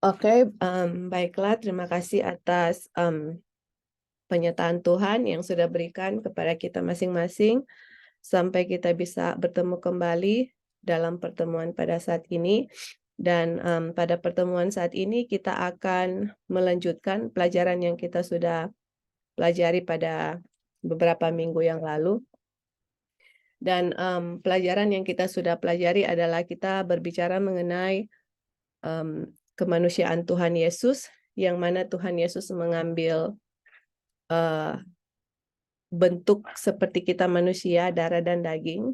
Oke, baiklah, terima kasih atas penyertaan Tuhan yang sudah berikan kepada kita masing-masing sampai kita bisa bertemu kembali dalam pertemuan pada saat ini. Dan pada pertemuan saat ini kita akan melanjutkan pelajaran yang kita sudah pelajari pada beberapa minggu yang lalu. Dan pelajaran yang kita sudah pelajari adalah kita berbicara mengenai kemanusiaan Tuhan Yesus, yang mana Tuhan Yesus mengambil bentuk seperti kita manusia, darah dan daging,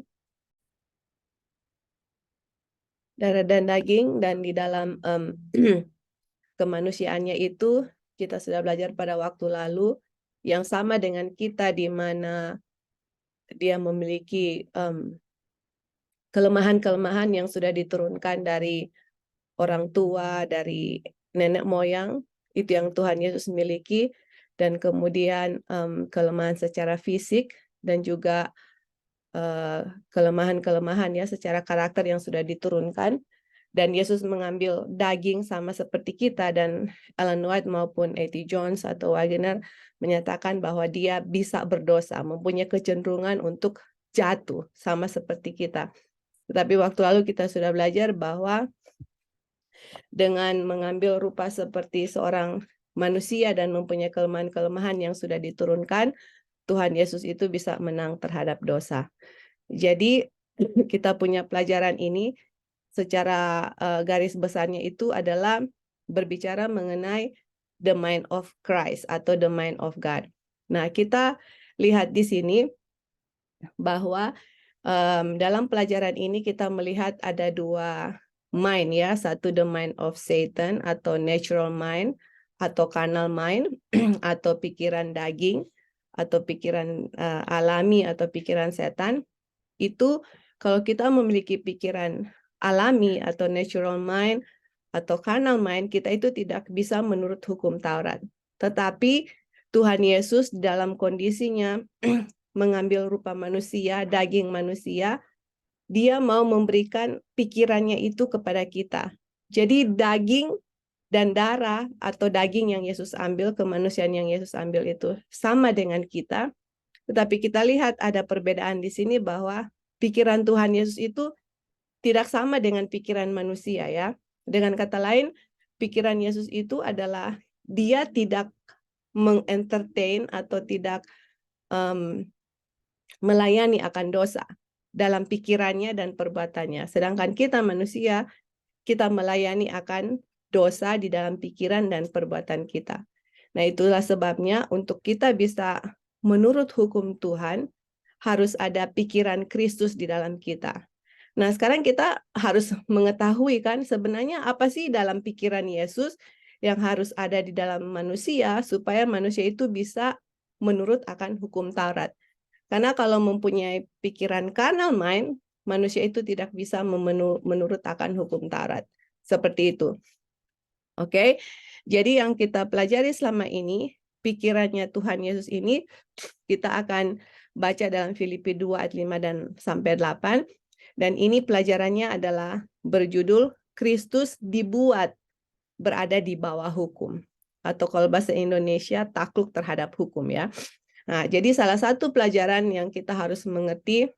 dan di dalam kemanusiaannya itu kita sudah belajar pada waktu lalu yang sama dengan kita, di mana dia memiliki kelemahan-kelemahan yang sudah diturunkan dari orang tua, dari nenek moyang, itu yang Tuhan Yesus miliki, dan kemudian kelemahan secara fisik dan juga kelemahan-kelemahan ya secara karakter yang sudah diturunkan. Dan Yesus mengambil daging sama seperti kita, dan Ellen White maupun A.T. Jones atau Wagner menyatakan bahwa dia bisa berdosa, mempunyai kecenderungan untuk jatuh sama seperti kita. Tetapi waktu lalu kita sudah belajar bahwa dengan mengambil rupa seperti seorang manusia dan mempunyai kelemahan-kelemahan yang sudah diturunkan, Tuhan Yesus itu bisa menang terhadap dosa. Jadi kita punya pelajaran ini secara garis besarnya itu adalah berbicara mengenai the mind of Christ atau the mind of God. Nah, kita lihat di sini bahwa dalam pelajaran ini kita melihat ada dua mind ya, satu the mind of Satan atau natural mind atau carnal mind atau pikiran daging atau pikiran alami atau pikiran setan. Itu kalau kita memiliki pikiran alami atau natural mind atau carnal mind, kita itu tidak bisa menurut hukum Taurat. Tetapi Tuhan Yesus dalam kondisinya mengambil rupa manusia, daging manusia, dia mau memberikan pikirannya itu kepada kita. Jadi daging dan darah atau daging yang Yesus ambil, kemanusiaan yang Yesus ambil itu sama dengan kita. Tetapi kita lihat ada perbedaan di sini bahwa pikiran Tuhan Yesus itu tidak sama dengan pikiran manusia ya. Dengan kata lain, pikiran Yesus itu adalah dia tidak mengentertain atau tidak melayani akan dosa dalam pikirannya dan perbuatannya. Sedangkan kita manusia, kita melayani akan dosa di dalam pikiran dan perbuatan kita. Nah, itulah sebabnya untuk kita bisa menurut hukum Tuhan, harus ada pikiran Kristus di dalam kita. Nah, sekarang kita harus mengetahui kan sebenarnya apa sih dalam pikiran Yesus yang harus ada di dalam manusia supaya manusia itu bisa menurut akan hukum Taurat. Karena kalau mempunyai pikiran carnal mind, manusia itu tidak bisa menurut akan hukum Taurat. Seperti itu. Oke. Jadi yang kita pelajari selama ini, pikirannya Tuhan Yesus ini kita akan baca dalam Filipi 2 ayat 5 dan sampai 8. Dan ini pelajarannya adalah berjudul Kristus dibuat berada di bawah hukum. Atau kalau bahasa Indonesia, takluk terhadap hukum ya. Nah, jadi salah satu pelajaran yang kita harus mengerti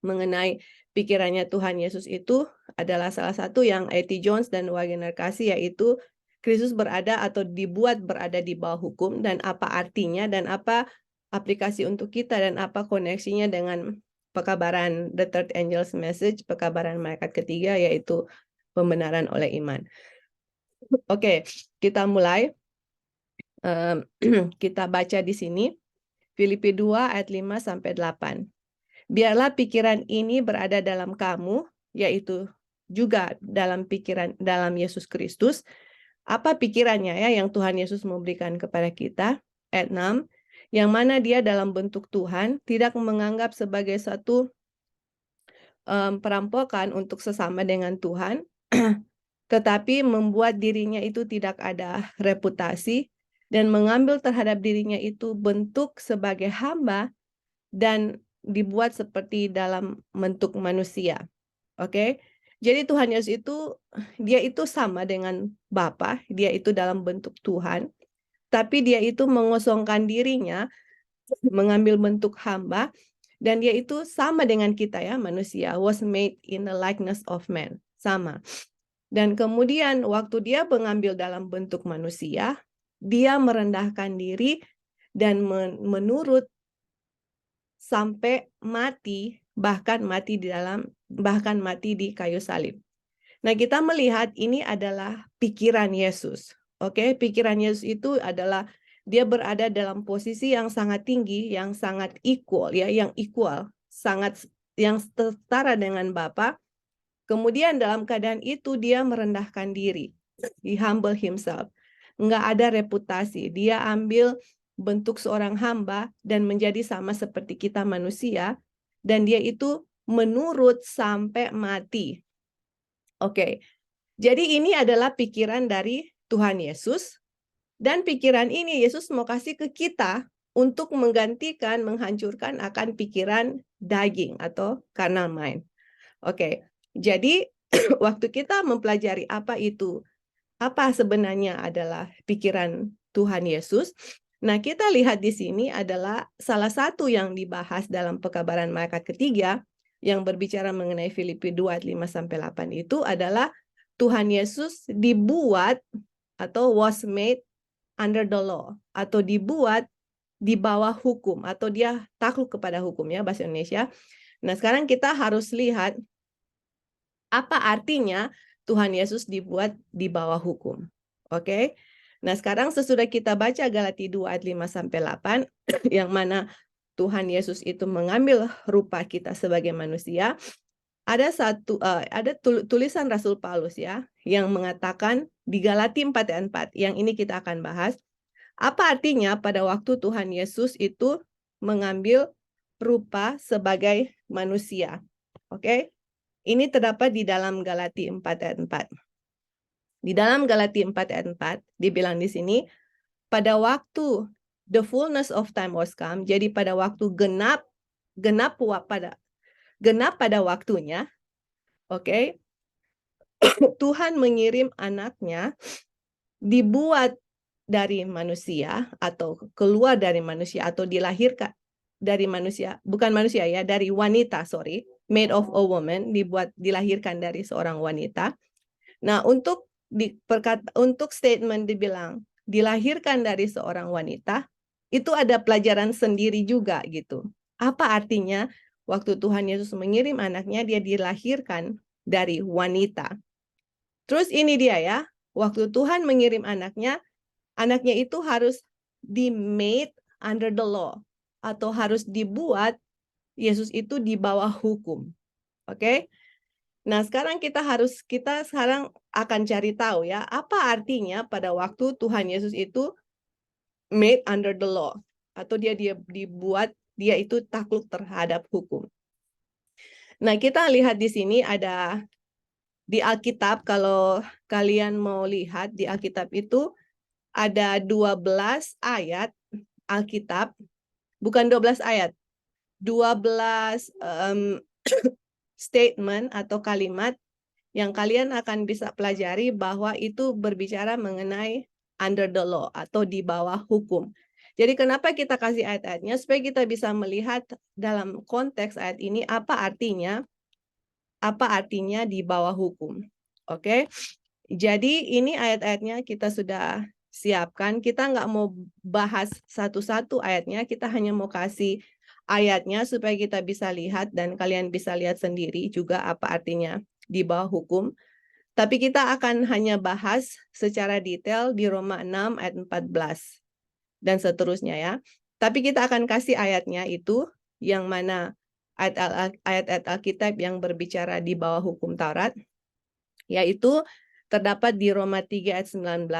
mengenai pikirannya Tuhan Yesus itu adalah salah satu yang A.T. Jones dan Wagner kasih, yaitu Kristus berada atau dibuat berada di bawah hukum, dan apa artinya dan apa aplikasi untuk kita dan apa koneksinya dengan pekabaran The Third Angel's Message, pekabaran malaikat ketiga, yaitu pembenaran oleh iman. Oke, kita mulai. Kita baca di sini Filipi 2 ayat 5 sampai 8. Biarlah pikiran ini berada dalam kamu, yaitu juga dalam Yesus Kristus. Apa pikirannya ya yang Tuhan Yesus memberikan kepada kita? Ayat 6, yang mana dia dalam bentuk Tuhan tidak menganggap sebagai satu perampokan untuk sesama dengan Tuhan, tetapi membuat dirinya itu tidak ada reputasi dan mengambil terhadap dirinya itu bentuk sebagai hamba dan dibuat seperti dalam bentuk manusia. Oke? Jadi Tuhan Yesus itu, dia itu sama dengan Bapa, dia itu dalam bentuk Tuhan, tapi dia itu mengosongkan dirinya, mengambil bentuk hamba, dan dia itu sama dengan kita ya, manusia, was made in the likeness of man, sama. Dan kemudian waktu dia mengambil dalam bentuk manusia, dia merendahkan diri dan menurut sampai mati, bahkan mati di kayu salib. Nah, kita melihat ini adalah pikiran Yesus. Oke, pikiran Yesus itu adalah dia berada dalam posisi yang sangat tinggi, yang sangat equal ya, yang equal, sangat yang setara dengan Bapa. Kemudian dalam keadaan itu dia merendahkan diri. He humble himself. Enggak ada reputasi. Dia ambil bentuk seorang hamba dan menjadi sama seperti kita manusia. Dan dia itu menurut sampai mati. Oke, jadi ini adalah pikiran dari Tuhan Yesus. Dan pikiran ini Yesus mau kasih ke kita untuk menggantikan, menghancurkan akan pikiran daging atau carnal mind. Oke, jadi waktu kita mempelajari apa sebenarnya adalah pikiran Tuhan Yesus. Nah, kita lihat di sini adalah salah satu yang dibahas dalam pekabaran malaikat ketiga yang berbicara mengenai Filipi 2 ayat 5-8 itu adalah Tuhan Yesus dibuat atau was made under the law atau dibuat di bawah hukum atau dia takluk kepada hukum ya bahasa Indonesia. Nah, sekarang kita harus lihat apa artinya Tuhan Yesus dibuat di bawah hukum. Oke. Nah, sekarang sesudah kita baca Galati 2 ayat 5-8 yang mana Tuhan Yesus itu mengambil rupa kita sebagai manusia, ada tulisan Rasul Paulus ya yang mengatakan di Galati 4 ayat 4 yang ini kita akan bahas. Apa artinya pada waktu Tuhan Yesus itu mengambil rupa sebagai manusia? Oke. Ini terdapat di dalam Galati 4 ayat 4. Di dalam Galati 4 ayat 4 dibilang di sini pada waktu the fullness of time was come, jadi pada waktu genap pada waktunya, oke, Tuhan mengirim anaknya dibuat dari manusia atau keluar dari manusia atau dilahirkan dari manusia, bukan manusia ya, dari wanita, made of a woman, dilahirkan dari seorang wanita. Nah, untuk statement dibilang dilahirkan dari seorang wanita, itu ada pelajaran sendiri juga gitu. Apa artinya waktu Tuhan Yesus mengirim anaknya, dia dilahirkan dari wanita. Terus ini dia ya, waktu Tuhan mengirim anaknya itu harus di-made under the law, atau harus dibuat Yesus itu di bawah hukum. Oke? Nah, sekarang kita sekarang akan cari tahu ya, apa artinya pada waktu Tuhan Yesus itu made under the law atau dia dibuat dia itu takluk terhadap hukum. Nah, kita lihat di sini ada di Alkitab, kalau kalian mau lihat di Alkitab itu ada 12 ayat Alkitab, bukan 12 ayat, 12 statement atau kalimat yang kalian akan bisa pelajari bahwa itu berbicara mengenai under the law atau di bawah hukum. Jadi kenapa kita kasih ayat-ayatnya? Supaya kita bisa melihat dalam konteks ayat ini apa artinya di bawah hukum. Oke? Jadi ini ayat-ayatnya kita sudah siapkan. Kita nggak mau bahas satu-satu ayatnya, kita hanya mau kasih ayatnya supaya kita bisa lihat dan kalian bisa lihat sendiri juga apa artinya di bawah hukum. Tapi kita akan hanya bahas secara detail di Roma 6 ayat 14 dan seterusnya ya. Tapi kita akan kasih ayatnya itu yang mana ayat-ayat Alkitab yang berbicara di bawah hukum Taurat, yaitu terdapat di Roma 3 ayat 19,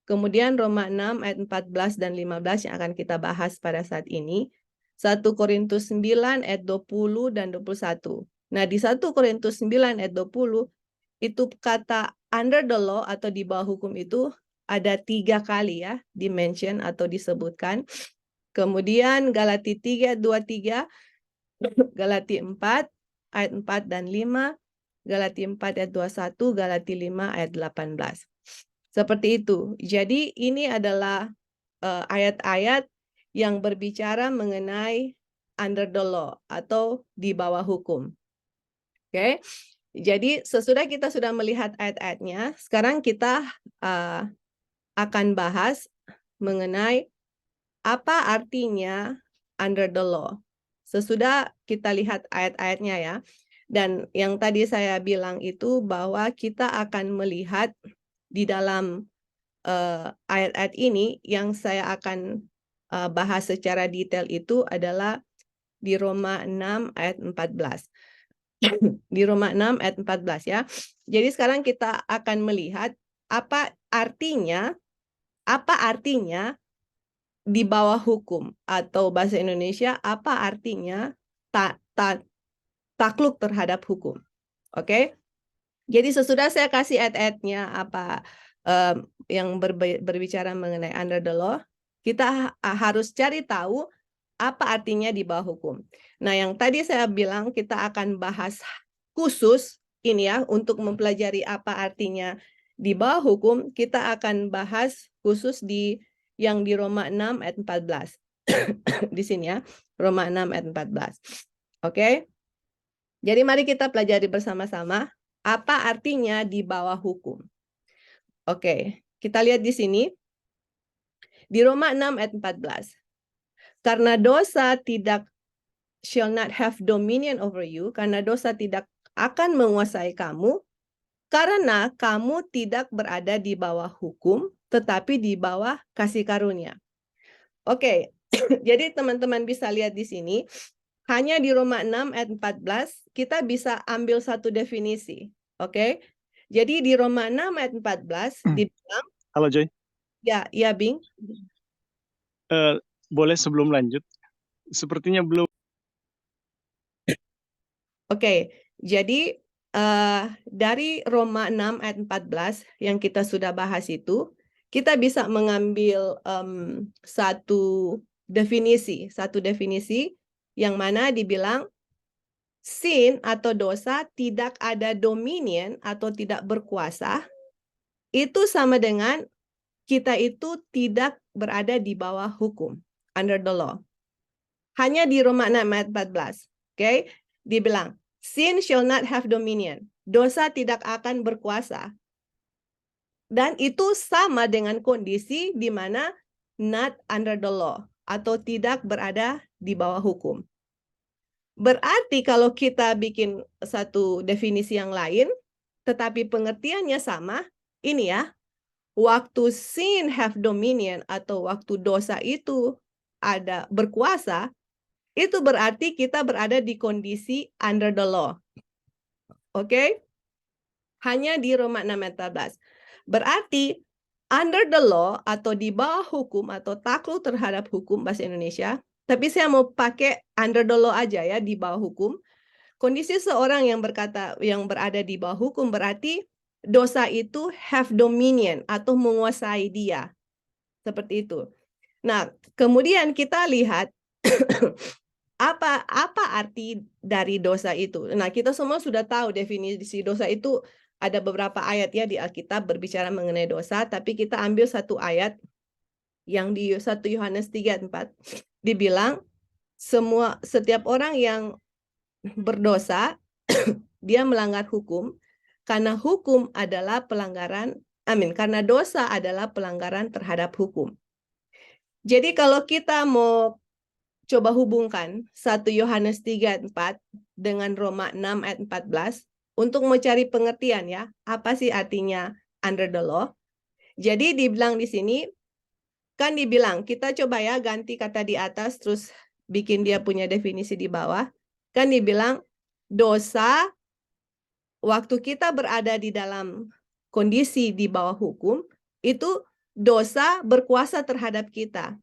kemudian Roma 6 ayat 14 dan 15 yang akan kita bahas pada saat ini, 1 Korintus 9 ayat 20 dan 21. Nah, di 1 Korintus 9 ayat 20, itu kata under the law atau di bawah hukum itu ada 3 kali ya, dimention atau disebutkan. Kemudian Galati 3 ayat 23, Galati 4 ayat 4 dan 5, Galatia 4 ayat 21, Galatia 5 ayat 18. Seperti itu. Jadi ini adalah ayat-ayat yang berbicara mengenai under the law atau di bawah hukum. Oke. Jadi sesudah kita sudah melihat ayat-ayatnya, sekarang kita akan bahas mengenai apa artinya under the law. Sesudah kita lihat ayat-ayatnya ya. Dan yang tadi saya bilang itu bahwa kita akan melihat di dalam ayat-ayat ini yang saya akan bahas secara detail itu adalah di Roma 6 ayat 14. Di Roma 6 ayat 14 ya. Jadi sekarang kita akan melihat apa artinya di bawah hukum, atau bahasa Indonesia apa artinya takluk terhadap hukum. Oke. Jadi sesudah saya kasih ayat-ayatnya apa yang berbicara mengenai under the law, kita harus cari tahu apa artinya di bawah hukum. Nah, yang tadi saya bilang kita akan bahas khusus ini ya, untuk mempelajari apa artinya di bawah hukum, kita akan bahas khusus di yang di Roma 6 ayat 14. Di sini ya, Roma 6 ayat 14. Oke. Jadi mari kita pelajari bersama-sama apa artinya di bawah hukum. Oke, kita lihat di sini. Di Roma 6 ayat 14. Karena dosa tidak shall not have dominion over you, karena dosa tidak akan menguasai kamu, karena kamu tidak berada di bawah hukum, tetapi di bawah kasih karunia. Oke, jadi teman-teman bisa lihat di sini, hanya di Roma 6 ayat 14, kita bisa ambil satu definisi. Oke, jadi di Roma 6 ayat 14, dibilang, halo Joy. Ya Bing. Boleh sebelum lanjut? Sepertinya belum. Oke, jadi dari Roma 6 ayat 14 yang kita sudah bahas itu, kita bisa mengambil satu definisi yang mana dibilang sin atau dosa tidak ada dominion atau tidak berkuasa, itu sama dengan kita itu tidak berada di bawah hukum, under the law. Hanya di Roma 6 ayat 14. Oke, dibilang sin shall not have dominion. Dosa tidak akan berkuasa. Dan itu sama dengan kondisi di mana not under the law atau tidak berada di bawah hukum. Berarti kalau kita bikin satu definisi yang lain, tetapi pengertiannya sama, ini ya, waktu sin have dominion atau waktu dosa itu ada berkuasa, itu berarti kita berada di kondisi under the law. Oke? Hanya di Roma 6 ayat 14. Berarti under the law atau di bawah hukum atau takluk terhadap hukum bahasa Indonesia, tapi saya mau pakai under the law aja ya, di bawah hukum. Kondisi seorang yang berada di bawah hukum berarti dosa itu have dominion atau menguasai dia. Seperti itu. Nah, kemudian kita lihat apa arti dari dosa itu. Nah, kita semua sudah tahu definisi dosa itu, ada beberapa ayat ya di Alkitab berbicara mengenai dosa, tapi kita ambil satu ayat yang di 1 Yohanes 3:4 dibilang setiap orang yang berdosa dia melanggar hukum, karena hukum adalah karena dosa adalah pelanggaran terhadap hukum. Jadi kalau kita mau coba hubungkan 1 Yohanes 3:4 dengan Roma 6 ayat 14 untuk mencari pengertian ya, apa sih artinya under the law? Jadi dibilang di sini, kan dibilang, kita coba ya ganti kata di atas terus bikin dia punya definisi di bawah. Kan dibilang dosa waktu kita berada di dalam kondisi di bawah hukum, itu dosa berkuasa terhadap kita.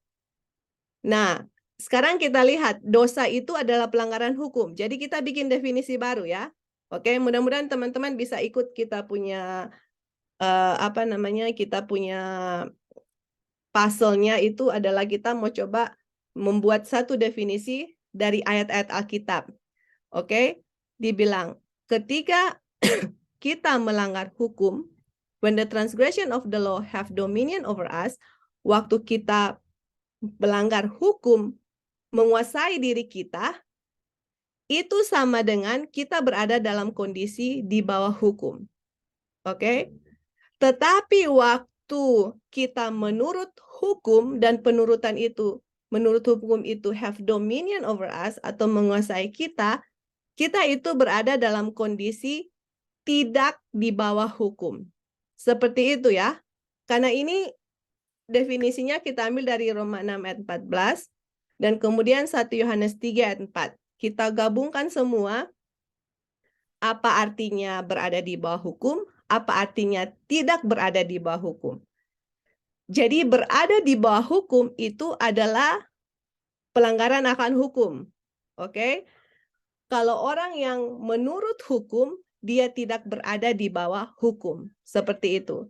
Nah, sekarang kita lihat dosa itu adalah pelanggaran hukum. Jadi kita bikin definisi baru ya. Oke, mudah-mudahan teman-teman bisa ikut kita punya kita punya puzzle-nya itu adalah kita mau coba membuat satu definisi dari ayat-ayat Alkitab. Oke, dibilang ketika kita melanggar hukum, when the transgression of the law have dominion over us, waktu kita melanggar hukum menguasai diri kita, itu sama dengan kita berada dalam kondisi di bawah hukum. Oke? Tetapi waktu kita menurut hukum dan penurutan itu, menurut hukum itu have dominion over us atau menguasai kita, kita itu berada dalam kondisi tidak di bawah hukum. Seperti itu ya. Karena ini definisinya kita ambil dari Roma 6 ayat 14 dan kemudian 1 Yohanes 3 ayat 4. Kita gabungkan semua. Apa artinya berada di bawah hukum? Apa artinya tidak berada di bawah hukum? Jadi berada di bawah hukum itu adalah pelanggaran akan hukum. Oke? Kalau orang yang menurut hukum, dia tidak berada di bawah hukum. Seperti itu.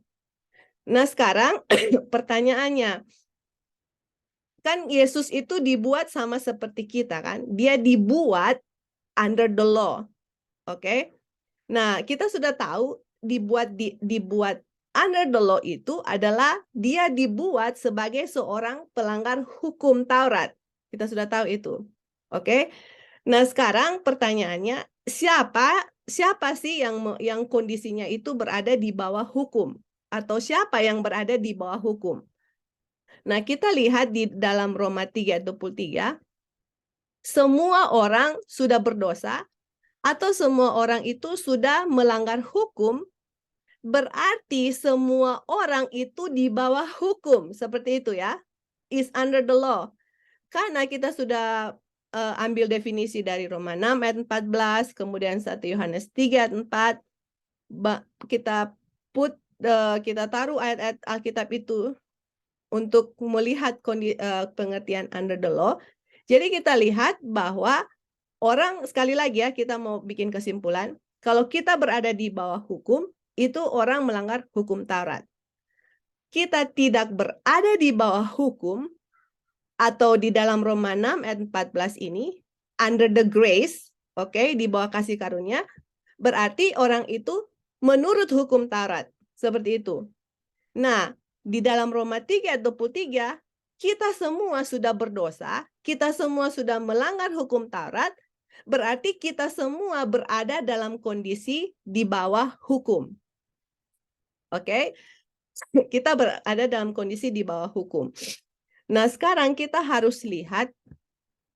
Nah sekarang pertanyaannya, kan Yesus itu dibuat sama seperti kita kan? Dia dibuat under the law. Oke? Nah, kita sudah tahu dibuat under the law itu adalah dia dibuat sebagai seorang pelanggar hukum Taurat. Kita sudah tahu itu. Oke? Nah, sekarang pertanyaannya, siapa sih yang kondisinya itu berada di bawah hukum? Atau siapa yang berada di bawah hukum? Nah, kita lihat di dalam Roma 3:23, semua orang sudah berdosa atau semua orang itu sudah melanggar hukum, berarti semua orang itu di bawah hukum. Seperti itu ya. Is under the law. Karena kita sudah ambil definisi dari Roma 6 ayat 14, kemudian 1 Yohanes 3 ayat 4, kita taruh ayat-ayat Alkitab itu untuk melihat pengertian under the law. Jadi kita lihat bahwa orang, sekali lagi ya, kita mau bikin kesimpulan, kalau kita berada di bawah hukum, itu orang melanggar hukum Taurat. Kita tidak berada di bawah hukum, atau di dalam Roma 6 ayat 14 ini, under the grace, oke, di bawah kasih karunia, berarti orang itu menurut hukum Taurat. Seperti itu. Nah, di dalam Roma 3 ayat 23, kita semua sudah berdosa, kita semua sudah melanggar hukum Taurat, berarti kita semua berada dalam kondisi di bawah hukum. Oke? Kita berada dalam kondisi di bawah hukum. Nah, sekarang kita harus lihat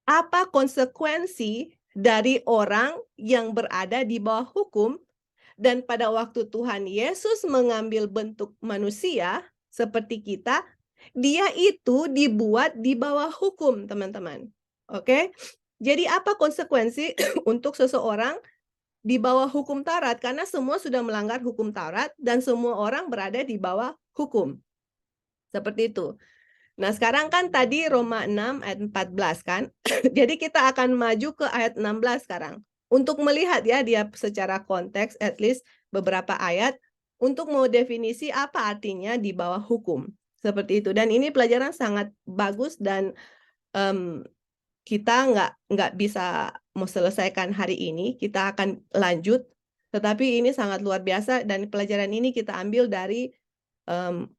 apa konsekuensi dari orang yang berada di bawah hukum, dan pada waktu Tuhan Yesus mengambil bentuk manusia seperti kita, dia itu dibuat di bawah hukum, teman-teman. Oke? Jadi apa konsekuensi untuk seseorang di bawah hukum Taurat? Karena semua sudah melanggar hukum Taurat dan semua orang berada di bawah hukum. Seperti itu. Nah, sekarang kan tadi Roma 6 ayat 14 kan? Jadi kita akan maju ke ayat 16 sekarang. Untuk melihat ya dia secara konteks, at least beberapa ayat, untuk mau definisi apa artinya di bawah hukum. Seperti itu. Dan ini pelajaran sangat bagus dan kita nggak bisa mau selesaikan hari ini. Kita akan lanjut. Tetapi ini sangat luar biasa dan pelajaran ini kita ambil dari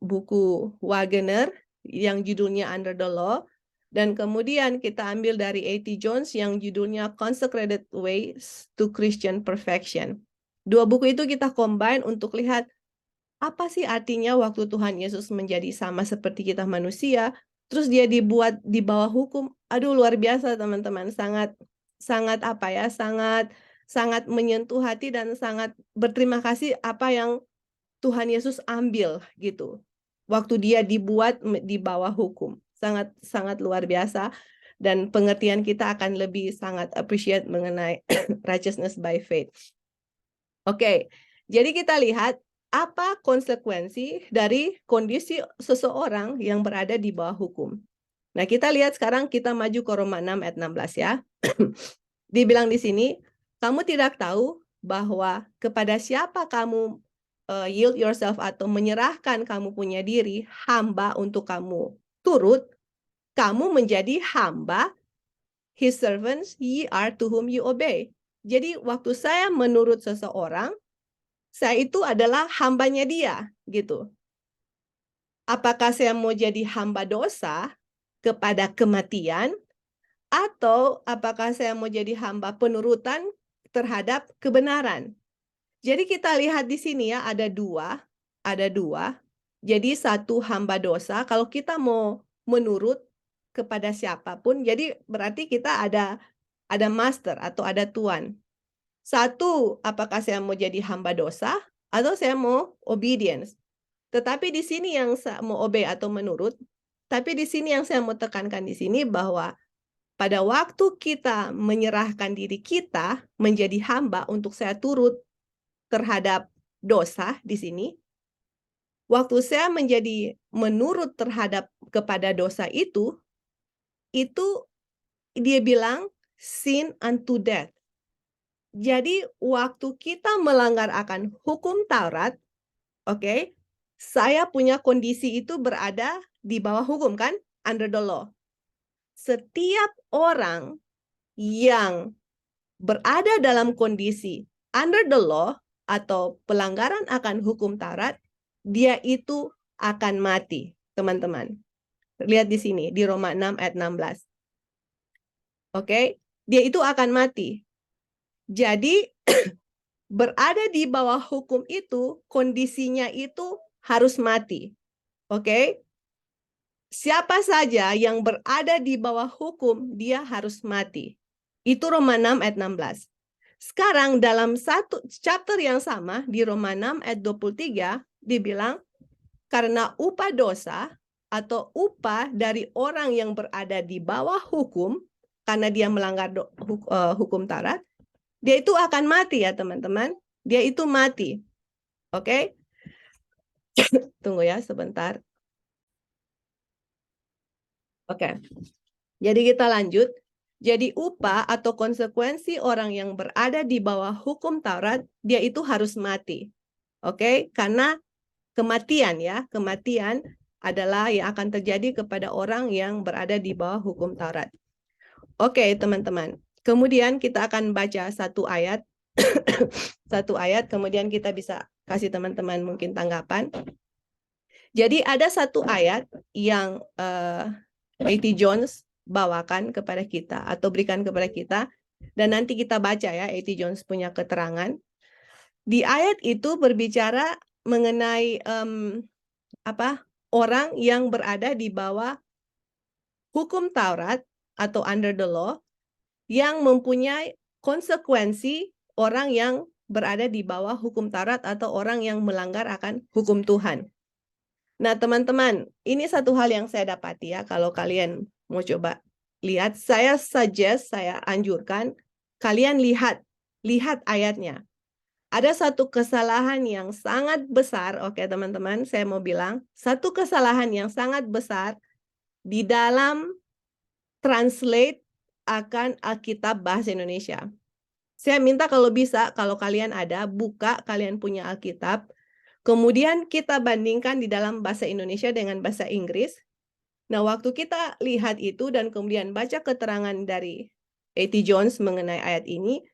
buku Wagner yang judulnya Under the Law. Dan kemudian kita ambil dari A.T. Jones yang judulnya Consecrated Ways to Christian Perfection. Dua buku itu kita combine untuk lihat apa sih artinya waktu Tuhan Yesus menjadi sama seperti kita manusia, terus dia dibuat di bawah hukum. Aduh, luar biasa teman-teman, sangat apa ya, sangat menyentuh hati dan sangat berterima kasih apa yang Tuhan Yesus ambil gitu. Waktu dia dibuat di bawah hukum. Sangat luar biasa, dan pengertian kita akan lebih sangat appreciate mengenai righteousness by faith. Oke, jadi kita lihat apa konsekuensi dari kondisi seseorang yang berada di bawah hukum. Nah, kita lihat sekarang, kita maju ke Roma 6 ayat 16 ya. Dibilang di sini, kamu tidak tahu bahwa kepada siapa kamu yield yourself atau menyerahkan kamu punya diri hamba untuk kamu turut, kamu menjadi hamba, his servants ye are to whom you obey. Jadi waktu saya menurut seseorang, saya itu adalah hambanya dia, gitu. Apakah saya mau jadi hamba dosa kepada kematian, atau apakah saya mau jadi hamba penurutan terhadap kebenaran? Jadi kita lihat di sini ya, ada dua. Jadi satu hamba dosa, kalau kita mau menurut kepada siapapun, jadi berarti kita ada master atau ada tuan. Satu, apakah saya mau jadi hamba dosa atau saya mau obedience. Tetapi di sini yang mau obey atau menurut, tapi di sini yang saya mau tekankan di sini bahwa pada waktu kita menyerahkan diri kita menjadi hamba untuk saya turut terhadap dosa di sini, waktu saya menjadi menurut terhadap kepada dosa itu dia bilang sin unto death. Jadi waktu kita melanggar akan hukum Taurat, oke, saya punya kondisi itu berada di bawah hukum kan, under the law. Setiap orang yang berada dalam kondisi under the law atau pelanggaran akan hukum Taurat, dia itu akan mati, teman-teman. Lihat di sini, di Roma 6 ayat 16. Oke, dia itu akan mati. Jadi, berada di bawah hukum itu, kondisinya itu harus mati. Oke? Siapa saja yang berada di bawah hukum, dia harus mati. Itu Roma 6 ayat 16. Sekarang dalam satu chapter yang sama, di Roma 6 ayat 23, dibilang, karena upah dosa atau upah dari orang yang berada di bawah hukum, karena dia melanggar hukum Taurat, dia itu akan mati ya teman-teman. Dia itu mati. Oke? Tunggu ya sebentar. Oke. Jadi kita lanjut. Jadi upah atau konsekuensi orang yang berada di bawah hukum Taurat, dia itu harus mati. Oke? Karena kematian ya, kematian adalah yang akan terjadi kepada orang yang berada di bawah hukum Taurat. Oke, teman-teman. Kemudian kita akan baca satu ayat. Satu ayat, kemudian kita bisa kasih teman-teman mungkin tanggapan. Jadi ada satu ayat yang A.T. Jones bawakan kepada kita atau berikan kepada kita, dan nanti kita baca ya, A.T. Jones punya keterangan. Di ayat itu berbicara mengenai orang yang berada di bawah hukum Taurat atau under the law, yang mempunyai konsekuensi orang yang berada di bawah hukum Taurat atau orang yang melanggar akan hukum Tuhan. Nah, teman-teman, ini satu hal yang saya dapati ya, kalau kalian mau coba lihat, saya anjurkan kalian lihat ayatnya. Ada satu kesalahan yang sangat besar, oke teman-teman, saya mau bilang, satu kesalahan yang sangat besar di dalam translate akan Alkitab bahasa Indonesia. Saya minta kalau bisa, kalau kalian ada, buka, kalian punya Alkitab, kemudian kita bandingkan di dalam bahasa Indonesia dengan bahasa Inggris. Nah, waktu kita lihat itu dan kemudian baca keterangan dari A.T. Jones mengenai ayat ini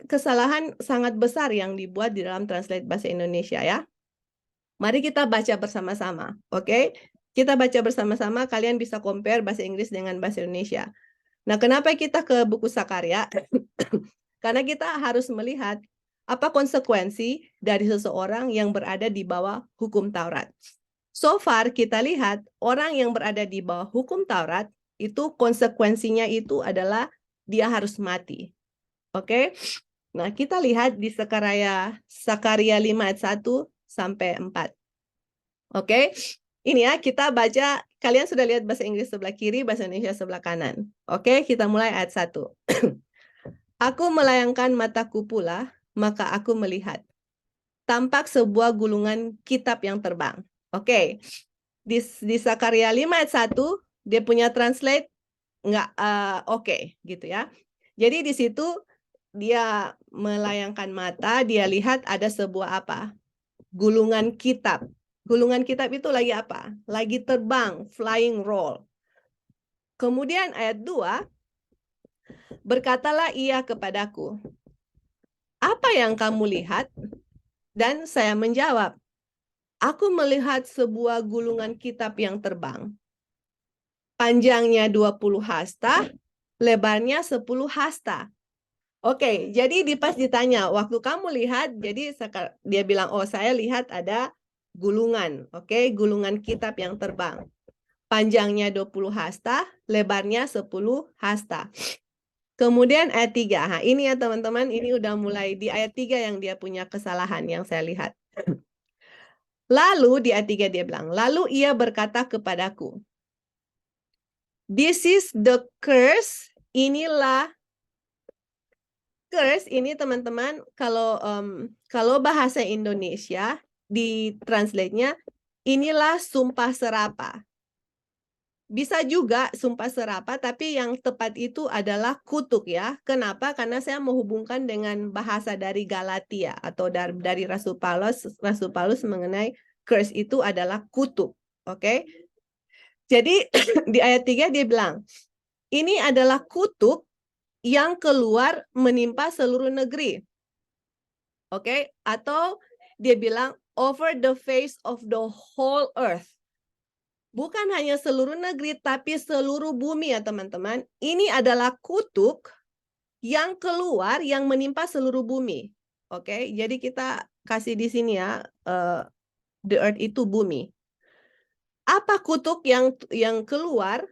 kesalahan sangat besar yang dibuat di dalam translate bahasa Indonesia ya. Mari kita baca bersama-sama, oke? Kita baca bersama-sama, kalian bisa compare bahasa Inggris dengan bahasa Indonesia. Nah, kenapa kita ke buku Sakarya? Karena kita harus melihat apa konsekuensi dari seseorang yang berada di bawah hukum Taurat. So far kita lihat orang yang berada di bawah hukum Taurat itu konsekuensinya itu adalah dia harus mati. Oke? Nah, kita lihat di Sakaria 5 ayat 1 sampai 4. Oke? Ini ya, kita baca, kalian sudah lihat bahasa Inggris sebelah kiri, bahasa Indonesia sebelah kanan. Oke, kita mulai ayat 1. Aku melayangkan mataku pula, maka aku melihat. Tampak sebuah gulungan kitab yang terbang. Oke, di Sakaria 5 ayat 1, dia punya translate, nggak oke, gitu ya. Jadi di situ, dia melayangkan mata, dia lihat ada sebuah apa? Gulungan kitab. Gulungan kitab itu lagi apa? Lagi terbang, flying roll. Kemudian ayat 2, berkatalah ia kepadaku, apa yang kamu lihat? Dan saya menjawab, aku melihat sebuah gulungan kitab yang terbang. Panjangnya 20 hasta, lebarnya 10 hasta. Oke, jadi pas ditanya, waktu kamu lihat, jadi dia bilang, oh saya lihat ada gulungan, oke, gulungan kitab yang terbang. Panjangnya 20 hasta, lebarnya 10 hasta. Kemudian ayat 3, nah, ini ya teman-teman, ini udah mulai di ayat 3 yang dia punya kesalahan yang saya lihat. Lalu di ayat 3 dia bilang, lalu ia berkata kepadaku, this is the curse, inilah curse ini teman-teman, kalau bahasa Indonesia di translate-nya inilah sumpah serapah. Bisa juga sumpah serapah, tapi yang tepat itu adalah kutuk ya. Kenapa? Karena saya menghubungkan dengan bahasa dari Galatia atau dari Rasul Paulus. Rasul Paulus mengenai curse itu adalah kutuk. Oke? Jadi di ayat 3 dia bilang, ini adalah kutuk yang keluar menimpa seluruh negeri. Oke? Atau dia bilang over the face of the whole earth. Bukan hanya seluruh negeri, tapi seluruh bumi ya teman-teman. Ini adalah kutuk yang keluar, yang menimpa seluruh bumi. Oke, jadi kita kasih di sini ya, the earth itu bumi. Apa kutuk yang keluar,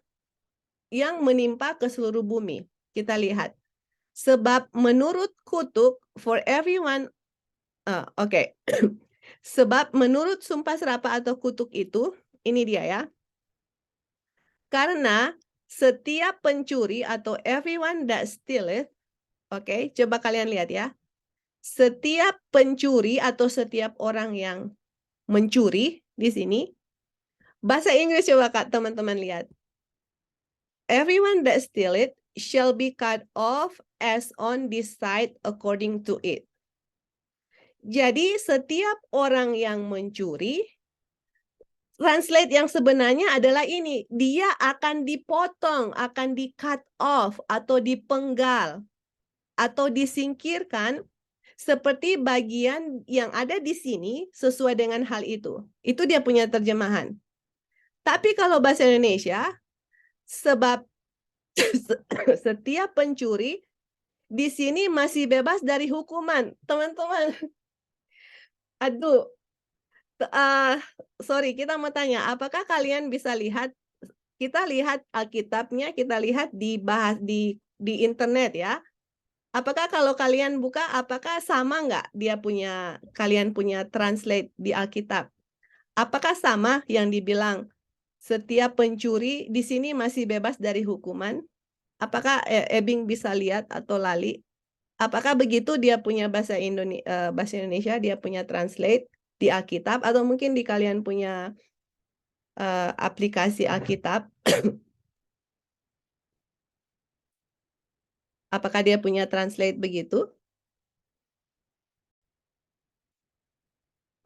yang menimpa ke seluruh bumi? Kita lihat. Sebab menurut kutuk, for everyone, oke. Sebab menurut sumpah serapah atau kutuk itu, ini dia ya. Karena setiap pencuri atau everyone that stealeth, oke, coba kalian lihat ya. Setiap pencuri atau setiap orang yang mencuri di sini, bahasa Inggris coba Kak teman-teman lihat. Everyone that stealeth shall be cut off as on this side according to it. Jadi setiap orang yang mencuri, translate yang sebenarnya adalah ini, dia akan dipotong, akan di-cut off, atau dipenggal, atau disingkirkan, seperti bagian yang ada di sini sesuai dengan hal itu. Itu dia punya terjemahan. Tapi kalau bahasa Indonesia, sebab setiap pencuri di sini masih bebas dari hukuman. Teman-teman, aduh, sorry, kita mau tanya, apakah kalian bisa lihat, kita lihat Alkitabnya, kita lihat di internet ya. Apakah kalau kalian buka, apakah sama nggak kalian punya translate di Alkitab? Apakah sama yang dibilang setiap pencuri di sini masih bebas dari hukuman? Apakah Ebing bisa lihat atau Lali? Apakah begitu dia punya bahasa Indonesia, dia punya translate di Alkitab, atau mungkin di kalian punya aplikasi Alkitab? Apakah dia punya translate begitu?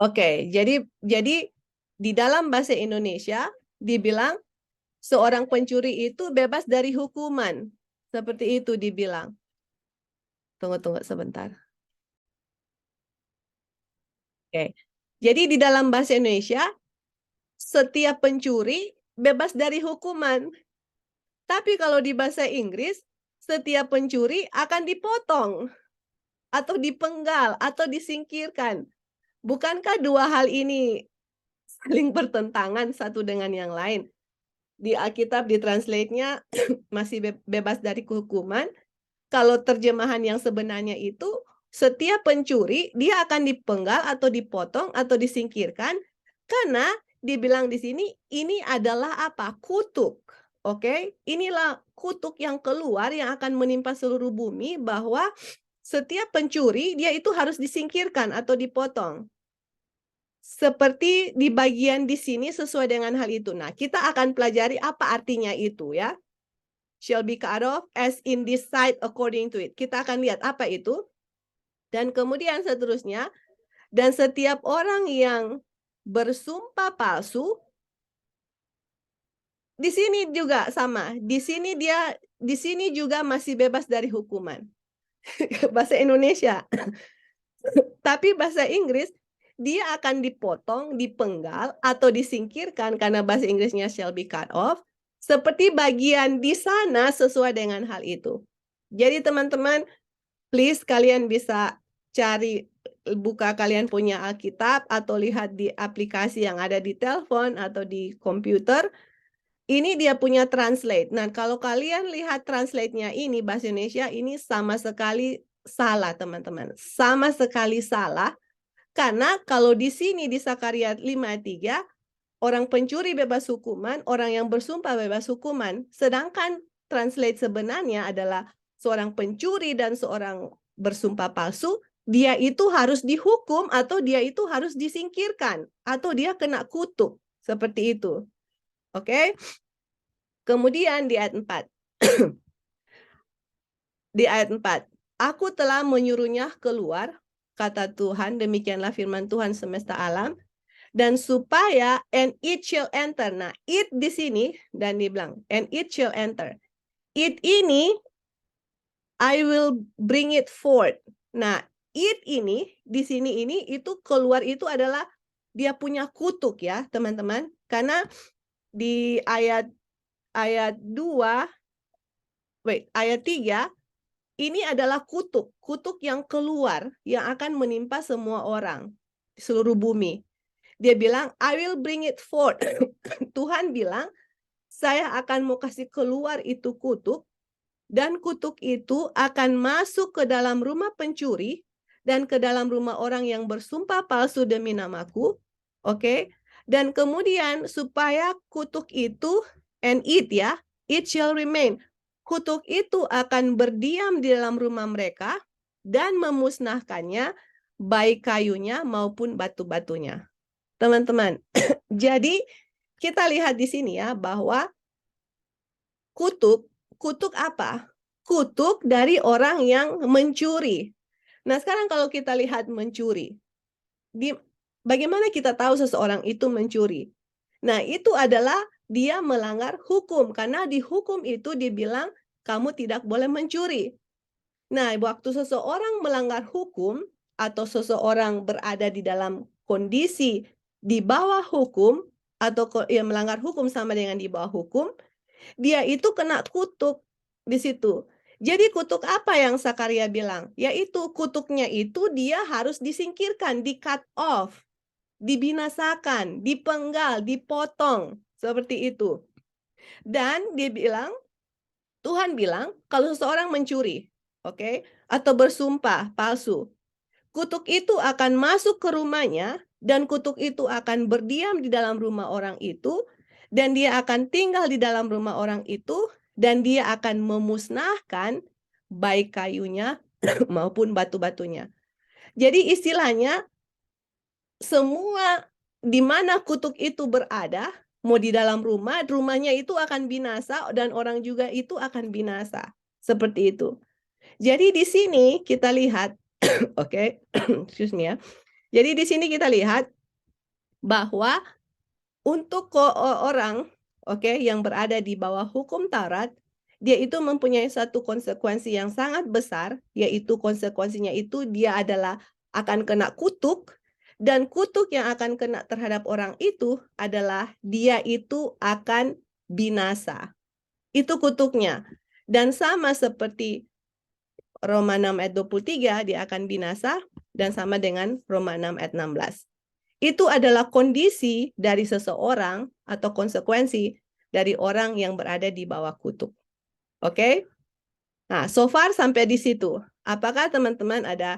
Oke, jadi di dalam bahasa Indonesia dibilang seorang pencuri itu bebas dari hukuman. Seperti itu dibilang. Tunggu sebentar. Oke. Jadi di dalam bahasa Indonesia, setiap pencuri bebas dari hukuman. Tapi kalau di bahasa Inggris, setiap pencuri akan dipotong, atau dipenggal, atau disingkirkan. Bukankah dua hal ini saling bertentangan satu dengan yang lain? Di Alkitab, di translate-nya masih bebas dari hukuman. Kalau terjemahan yang sebenarnya itu, setiap pencuri dia akan dipenggal atau dipotong atau disingkirkan, karena dibilang di sini ini adalah apa? Kutuk. Oke, inilah kutuk yang keluar yang akan menimpa seluruh bumi, bahwa setiap pencuri dia itu harus disingkirkan atau dipotong. Seperti di bagian di sini sesuai dengan hal itu. Nah, kita akan pelajari apa artinya itu ya. Shall be cut off as in this side according to it. Kita akan lihat apa itu. Dan kemudian seterusnya, dan setiap orang yang bersumpah palsu, di sini juga sama. Di sini juga masih bebas dari hukuman. Bahasa Indonesia. Tapi bahasa Inggris dia akan dipotong, dipenggal, atau disingkirkan karena bahasa Inggrisnya shall be cut off, seperti bagian di sana sesuai dengan hal itu. Jadi teman-teman, please kalian bisa cari, buka kalian punya Alkitab atau lihat di aplikasi yang ada di telepon atau di komputer. Ini dia punya translate. Nah, kalau kalian lihat translate-nya ini, bahasa Indonesia ini sama sekali salah, teman-teman. Sama sekali salah. Karena kalau di sini di Sakaria 5 ayat 3, orang pencuri bebas hukuman, orang yang bersumpah bebas hukuman. Sedangkan translate sebenarnya adalah seorang pencuri dan seorang bersumpah palsu, dia itu harus dihukum atau dia itu harus disingkirkan. Atau dia kena kutuk. Seperti itu. Oke? Kemudian di ayat 4. Di ayat 4. Aku telah menyuruhnya keluar, kata Tuhan, demikianlah firman Tuhan semesta alam, dan supaya and it shall enter. Nah, it di sini dan dibilang and it shall enter. It ini I will bring it forth. Nah, it ini di sini ini itu keluar itu adalah dia punya kutuk ya, teman-teman. Karena di ayat 2 ayat 3 ini adalah kutuk, kutuk yang keluar yang akan menimpa semua orang di seluruh bumi. Dia bilang, I will bring it forth. Tuhan bilang, saya akan mau kasih keluar itu kutuk, dan kutuk itu akan masuk ke dalam rumah pencuri, dan ke dalam rumah orang yang bersumpah palsu demi namaku. Oke? Dan kemudian supaya kutuk itu, and it ya, it shall remain. Kutuk itu akan berdiam di dalam rumah mereka, dan memusnahkannya, baik kayunya maupun batu-batunya. Teman-teman, jadi kita lihat di sini ya bahwa kutuk apa? Kutuk dari orang yang mencuri. Nah, sekarang kalau kita lihat mencuri, bagaimana kita tahu seseorang itu mencuri? Nah, itu adalah dia melanggar hukum karena di hukum itu dibilang kamu tidak boleh mencuri. Nah, waktu seseorang melanggar hukum atau seseorang berada di dalam kondisi di bawah hukum atau melanggar hukum sama dengan di bawah hukum, dia itu kena kutuk di situ. Jadi kutuk apa yang Sakaria bilang? Yaitu kutuknya itu dia harus disingkirkan, di-cut off, dibinasakan, dipenggal, dipotong. Seperti itu. Dan dia bilang, Tuhan bilang, kalau seseorang mencuri, oke, atau bersumpah palsu, kutuk itu akan masuk ke rumahnya, dan kutuk itu akan berdiam di dalam rumah orang itu, dan dia akan tinggal di dalam rumah orang itu, dan dia akan memusnahkan baik kayunya maupun batu-batunya. Jadi istilahnya, semua di mana kutuk itu berada, mau di dalam rumah, rumahnya itu akan binasa, dan orang juga itu akan binasa. Seperti itu. Jadi di sini kita lihat, oke, excuse me ya. Jadi di sini kita lihat bahwa untuk orang, oke, yang berada di bawah hukum Taurat, dia itu mempunyai satu konsekuensi yang sangat besar, yaitu konsekuensinya itu dia adalah akan kena kutuk, dan kutuk yang akan kena terhadap orang itu adalah dia itu akan binasa. Itu kutuknya. Dan sama seperti Roma 6 ayat 23, dia akan binasa, dan sama dengan Roma 6 ayat 16. Itu adalah kondisi dari seseorang atau konsekuensi dari orang yang berada di bawah kutuk. Oke? Nah, so far sampai di situ. Apakah teman-teman ada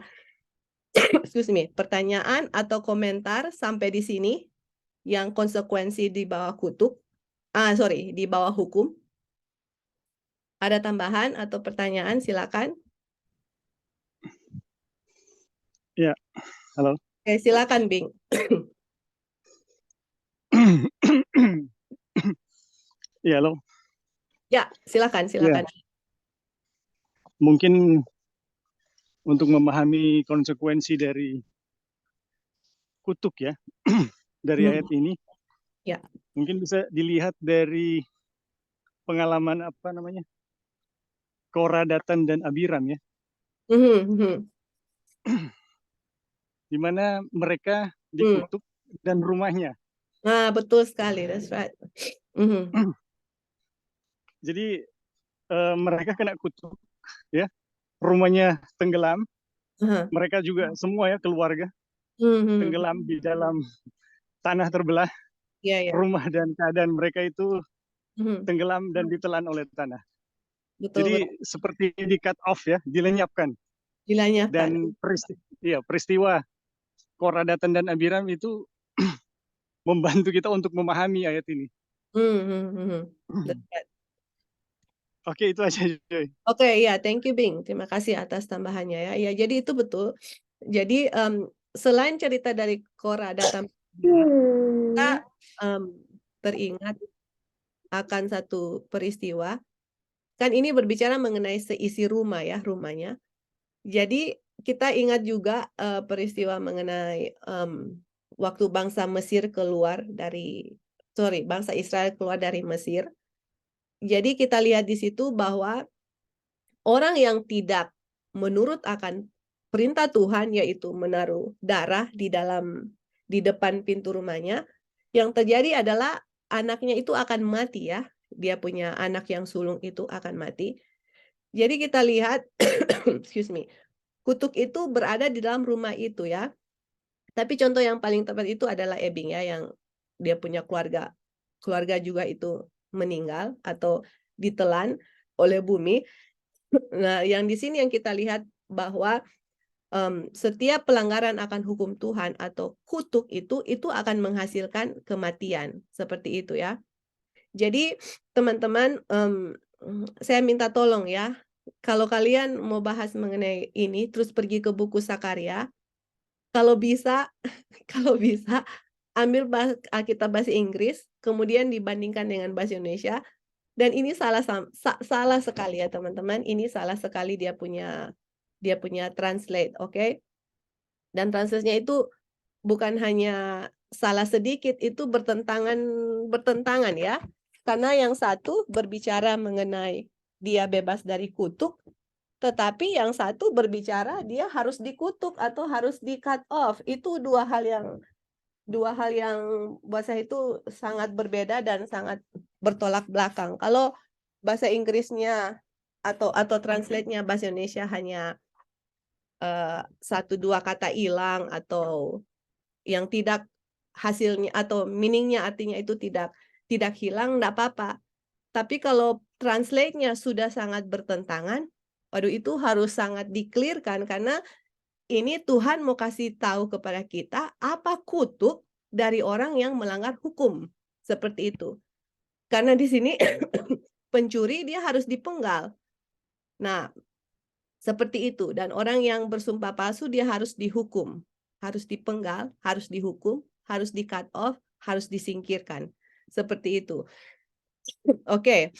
excuse me, pertanyaan atau komentar sampai di sini yang konsekuensi di bawah kutuk? Di bawah hukum. Ada tambahan atau pertanyaan? Silakan. Ya, halo. Oke, silakan, Bing. Ya, halo. Ya, silakan. Ya, mungkin untuk memahami konsekuensi dari kutuk ya, dari ayat ini, Ya. mungkin bisa dilihat dari pengalaman apa namanya, Korah, Datan, dan Abiram ya, di mana mereka dikutuk, dan rumahnya. Nah, betul sekali, that's right. Jadi mereka kena kutuk, ya, rumahnya tenggelam, mereka juga semua ya keluarga tenggelam di dalam tanah terbelah, Ya, ya. rumah dan keadaan mereka itu tenggelam dan ditelan oleh tanah. Betul, betul. Jadi seperti di cut off ya, dilenyapkan. Dilenyapkan. Dan peristiwa Korah, Datan, dan Abiram itu membantu kita untuk memahami ayat ini. That's right. Oke, itu aja, Joy. Oke, ya, thank you, Bing. Terima kasih atas tambahannya ya. Ya, jadi itu betul. Jadi selain cerita dari Korah, Datan, kita teringat akan satu peristiwa. Kan ini berbicara mengenai seisi rumah ya, rumahnya. Jadi kita ingat juga peristiwa mengenai waktu bangsa Mesir keluar dari, bangsa Israel keluar dari Mesir. Jadi kita lihat di situ bahwa orang yang tidak menurut akan perintah Tuhan, yaitu menaruh darah di depan pintu rumahnya, yang terjadi adalah anaknya itu akan mati ya. Dia punya anak yang sulung itu akan mati. Jadi kita lihat, excuse me, kutuk itu berada di dalam rumah itu ya. Tapi contoh yang paling tepat itu adalah Ebing ya, yang dia punya keluarga juga itu meninggal atau ditelan oleh bumi. Nah, yang di sini yang kita lihat bahwa setiap pelanggaran akan hukum Tuhan atau kutuk itu akan menghasilkan kematian, seperti itu ya. Jadi teman-teman, saya minta tolong ya, kalau kalian mau bahas mengenai ini, terus pergi ke buku Sakaria, kalau bisa ambil Alkitab bahasa Inggris, kemudian dibandingkan dengan bahasa Indonesia. Dan ini salah sekali ya teman-teman. Ini salah sekali dia punya translate, oke? Dan translate-nya itu bukan hanya salah sedikit, itu bertentangan ya. Karena yang satu berbicara mengenai dia bebas dari kutuk, tetapi yang satu berbicara dia harus dikutuk atau harus di cut off. Itu dua hal yang buat saya itu sangat berbeda dan sangat bertolak belakang. Kalau bahasa Inggrisnya atau translate-nya bahasa Indonesia hanya satu dua kata hilang atau yang tidak hasilnya atau meaningnya artinya itu tidak hilang, enggak apa-apa. Tapi kalau translate-nya sudah sangat bertentangan, waduh itu harus sangat di-clear-kan, karena ini Tuhan mau kasih tahu kepada kita apa kutuk dari orang yang melanggar hukum. Seperti itu. Karena di sini pencuri dia harus dipenggal. Nah, seperti itu. Dan orang yang bersumpah palsu dia harus dihukum. Harus dipenggal, harus dihukum, harus di cut off, harus disingkirkan. Seperti itu. Oke.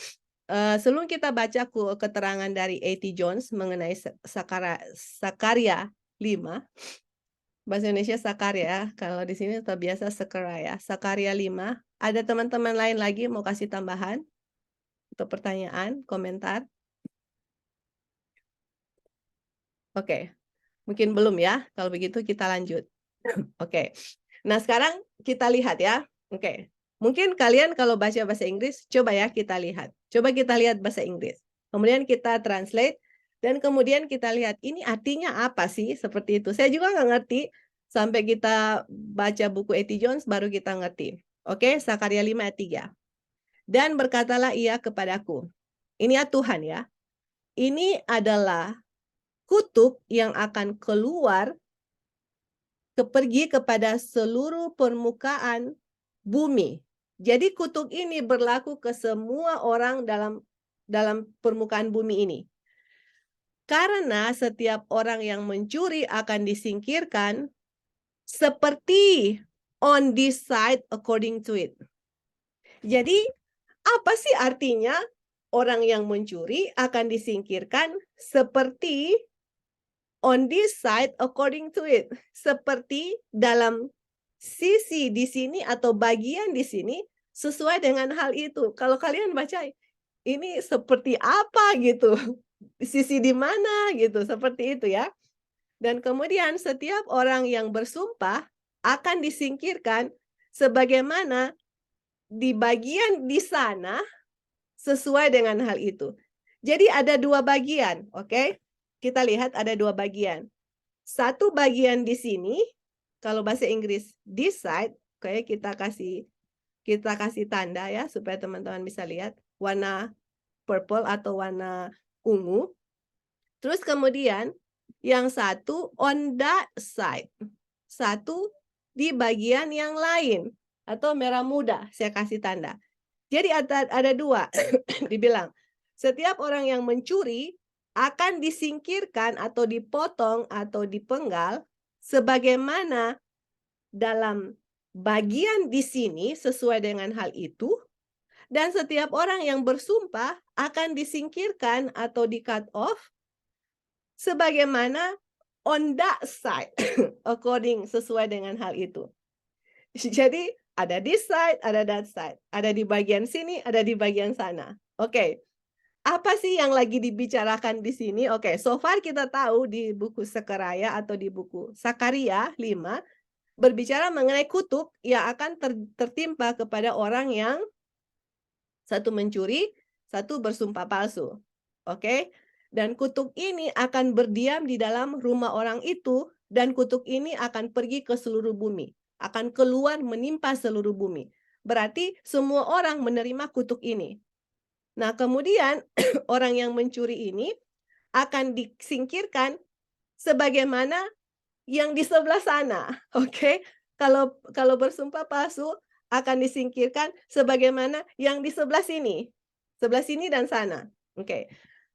Sebelum kita baca keterangan dari A.T. Jones mengenai Sakaria 5, bahasa Indonesia Sakaria, kalau di sini terbiasa Sakaria. Sakaria 5. Ada teman-teman lain lagi mau kasih tambahan atau pertanyaan, komentar? Oke. Mungkin belum ya. Kalau begitu kita lanjut. Oke. Nah, sekarang kita lihat ya. Oke. Mungkin kalian kalau baca bahasa Inggris, coba ya kita lihat. Coba kita lihat bahasa Inggris. Kemudian kita translate. Dan kemudian kita lihat ini artinya apa sih, seperti itu. Saya juga nggak ngerti sampai kita baca buku A.T. Jones baru kita ngerti. Oke, Sakaria 5 ayat 3. Dan berkatalah ia kepadaku. Ini ya Tuhan ya. Ini adalah kutuk yang akan keluar pergi kepada seluruh permukaan bumi. Jadi kutuk ini berlaku ke semua orang dalam permukaan bumi ini. Karena setiap orang yang mencuri akan disingkirkan seperti on this side according to it. Jadi apa sih artinya orang yang mencuri akan disingkirkan seperti on this side according to it? Seperti dalam sisi di sini atau bagian di sini sesuai dengan hal itu. Kalau kalian baca ini seperti apa gitu. Sisi di mana gitu, seperti itu ya. Dan kemudian setiap orang yang bersumpah akan disingkirkan sebagaimana di bagian di sana sesuai dengan hal itu. Jadi ada dua bagian, oke? Kita lihat ada dua bagian. Satu bagian di sini, kalau bahasa Inggris this side, oke, kita kasih tanda ya supaya teman-teman bisa lihat warna purple atau warna ungu. Terus kemudian yang satu on that side. Satu di bagian yang lain atau merah muda, saya kasih tanda. Jadi ada dua, dibilang setiap orang yang mencuri akan disingkirkan atau dipotong atau dipenggal sebagaimana dalam bagian di sini sesuai dengan hal itu, dan setiap orang yang bersumpah akan disingkirkan atau di-cut off sebagaimana on that side, according sesuai dengan hal itu. Jadi ada this side, ada that side. Ada di bagian sini, ada di bagian sana. Oke. Apa sih yang lagi dibicarakan di sini? Oke, so far kita tahu di buku Sekaraya atau di buku Sakaria 5 berbicara mengenai kutuk yang akan tertimpa kepada orang yang satu mencuri, satu bersumpah palsu. Oke? Dan kutuk ini akan berdiam di dalam rumah orang itu, dan kutuk ini akan pergi ke seluruh bumi. Akan keluar menimpa seluruh bumi. Berarti semua orang menerima kutuk ini. Nah, kemudian orang yang mencuri ini akan disingkirkan sebagaimana yang di sebelah sana. Oke? Kalau bersumpah palsu akan disingkirkan sebagaimana yang di sebelah sini. Sebelah sini dan sana. Oke.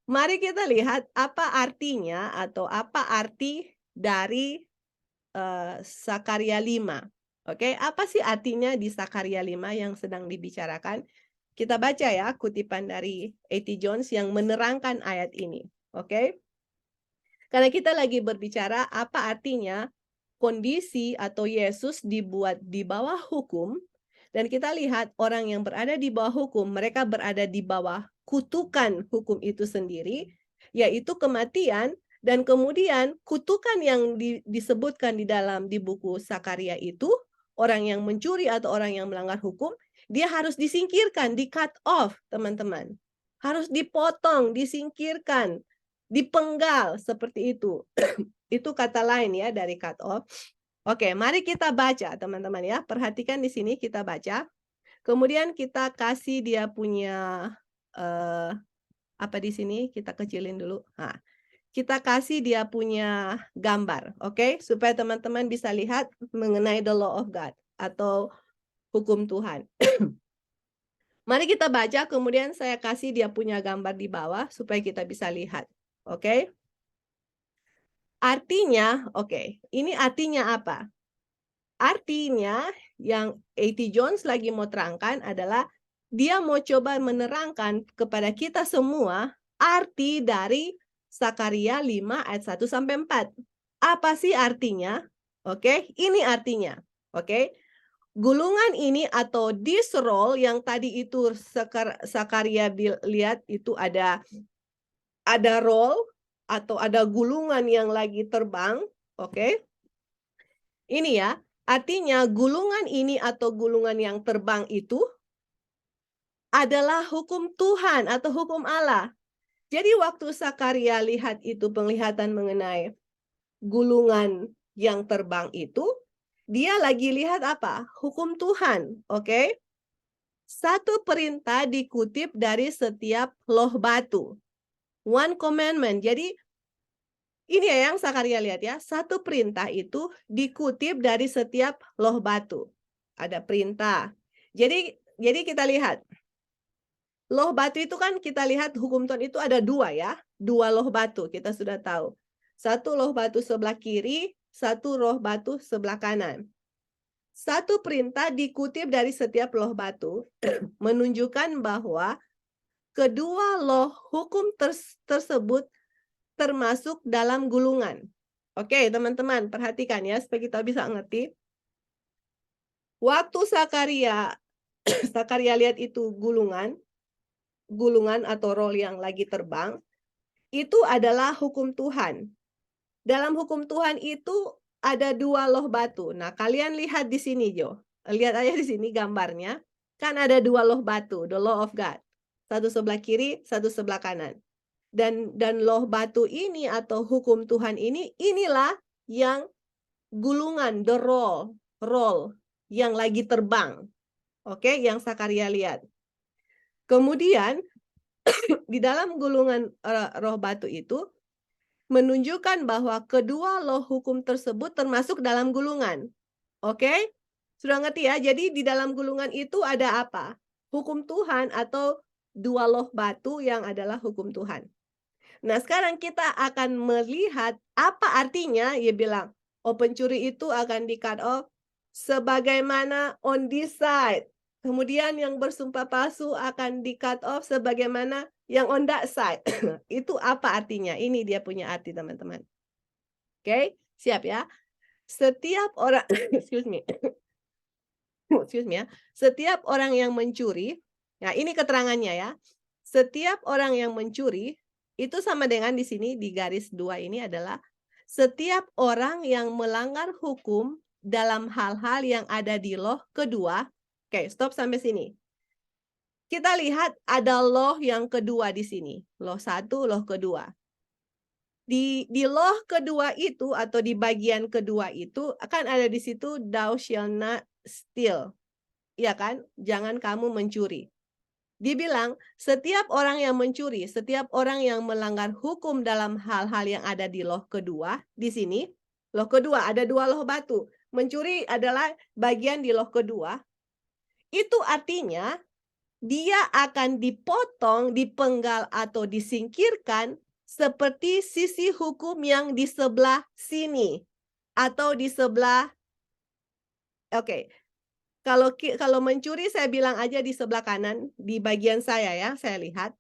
Mari kita lihat apa artinya atau apa arti dari Sakaria 5. Oke, apa sih artinya di Sakaria 5 yang sedang dibicarakan? Kita baca ya kutipan dari A.T. Jones yang menerangkan ayat ini. Oke. Karena kita lagi berbicara apa artinya kondisi atau Yesus dibuat di bawah hukum, dan kita lihat orang yang berada di bawah hukum, mereka berada di bawah kutukan hukum itu sendiri, yaitu kematian. Dan kemudian kutukan yang disebutkan di buku Sakaria itu, orang yang mencuri atau orang yang melanggar hukum, dia harus disingkirkan, di-cut off, teman-teman. Harus dipotong, disingkirkan, dipenggal, seperti itu. Itu kata lain ya dari cut off. Oke, mari kita baca, teman-teman ya. Perhatikan di sini kita baca. Kemudian kita kasih dia punya apa di sini? Kita kecilin dulu. Nah, kita kasih dia punya gambar, oke? Supaya teman-teman bisa lihat mengenai the law of God atau hukum Tuhan. Mari kita baca, kemudian saya kasih dia punya gambar di bawah supaya kita bisa lihat, oke? Artinya, oke, ini artinya apa? Artinya yang A.T. Jones lagi mau terangkan adalah dia mau coba menerangkan kepada kita semua arti dari Sakaria 5 ayat 1 sampai 4. Apa sih artinya? Oke, ini artinya. Oke. Gulungan ini atau this roll yang tadi itu Sakaria lihat itu ada roll atau ada gulungan yang lagi terbang, oke? Ini ya, artinya gulungan ini atau gulungan yang terbang itu adalah hukum Tuhan atau hukum Allah. Jadi waktu Sakaria lihat itu penglihatan mengenai gulungan yang terbang itu, dia lagi lihat apa? Hukum Tuhan, oke? Satu perintah dikutip dari setiap loh batu. One commandment. Jadi ini ya yang Sakaria lihat ya. Satu perintah itu dikutip dari setiap loh batu. Ada perintah. Jadi kita lihat. Loh batu itu kan kita lihat hukum Tuhan itu ada dua ya. Dua loh batu kita sudah tahu. Satu loh batu sebelah kiri, satu loh batu sebelah kanan. Satu perintah dikutip dari setiap loh batu menunjukkan bahwa kedua loh hukum tersebut termasuk dalam gulungan. Oke, teman-teman, perhatikan ya supaya kita bisa ngerti. Waktu Sakaria lihat itu gulungan atau roll yang lagi terbang, itu adalah hukum Tuhan. Dalam hukum Tuhan itu ada 2 loh batu. Nah, kalian lihat di sini, Jo. Lihat aja di sini gambarnya. Kan ada 2 loh batu, the law of God. Satu sebelah kiri, satu sebelah kanan. Dan loh batu ini atau hukum Tuhan ini, inilah yang gulungan, the roll yang lagi terbang. Oke, yang Sakaria lihat. Kemudian di dalam gulungan roh batu itu menunjukkan bahwa kedua loh hukum tersebut termasuk dalam gulungan. Oke? Sudah ngerti ya? Jadi di dalam gulungan itu ada apa? Hukum Tuhan atau 2 loh batu yang adalah hukum Tuhan. Nah, sekarang kita akan melihat apa artinya. Ia bilang, oh, pencuri itu akan di-cut off sebagaimana on this side. Kemudian yang bersumpah palsu akan di-cut off sebagaimana yang on that side. Itu apa artinya? Ini dia punya arti, teman-teman. Oke, siap ya? Setiap orang excuse me. Excuse me ya. Setiap orang yang mencuri, nah ini keterangannya ya. Setiap orang yang mencuri itu sama dengan di sini di garis 2 ini adalah setiap orang yang melanggar hukum dalam hal-hal yang ada di loh kedua. Oke, stop sampai sini. Kita lihat ada loh yang kedua di sini. Loh 1, loh kedua. Di loh kedua itu atau di bagian kedua itu akan ada di situ thou shall not steal. Iya kan? Jangan kamu mencuri. Dibilang setiap orang yang mencuri, setiap orang yang melanggar hukum dalam hal-hal yang ada di loh kedua, di sini, loh kedua ada 2 loh batu. Mencuri adalah bagian di loh kedua. Itu artinya dia akan dipotong, dipenggal atau disingkirkan seperti sisi hukum yang di sebelah sini atau di sebelah oke. Kalau mencuri saya bilang aja di sebelah kanan, di bagian saya ya, saya lihat.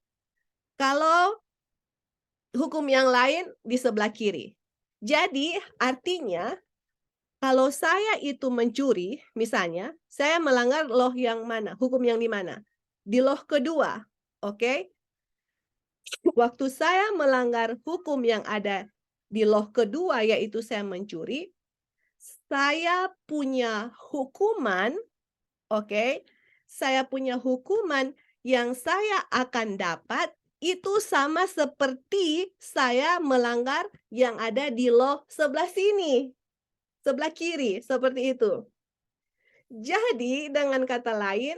Kalau hukum yang lain di sebelah kiri. Jadi artinya kalau saya itu mencuri, misalnya, saya melanggar loh yang mana, hukum yang di mana? Di loh kedua, oke? Waktu saya melanggar hukum yang ada di loh kedua, yaitu saya mencuri, saya punya hukuman. Oke, saya punya hukuman yang saya akan dapat itu sama seperti saya melanggar yang ada di loh sebelah sini, sebelah kiri, seperti itu. Jadi dengan kata lain,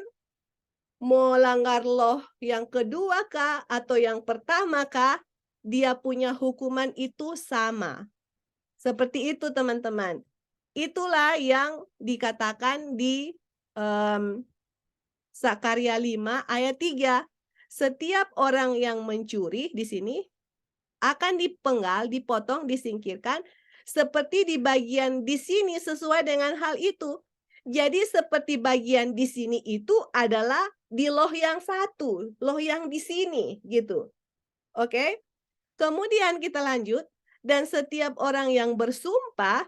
mau langgar loh yang kedua kah atau yang pertama kah, dia punya hukuman itu sama. Seperti itu teman-teman. Itulah yang dikatakan di Sakaria 5 ayat 3. Setiap orang yang mencuri di sini akan dipenggal, dipotong, disingkirkan seperti di bagian di sini sesuai dengan hal itu. Jadi seperti bagian di sini itu adalah di loh yang satu, loh yang di sini gitu. Oke? Kemudian kita lanjut dan setiap orang yang bersumpah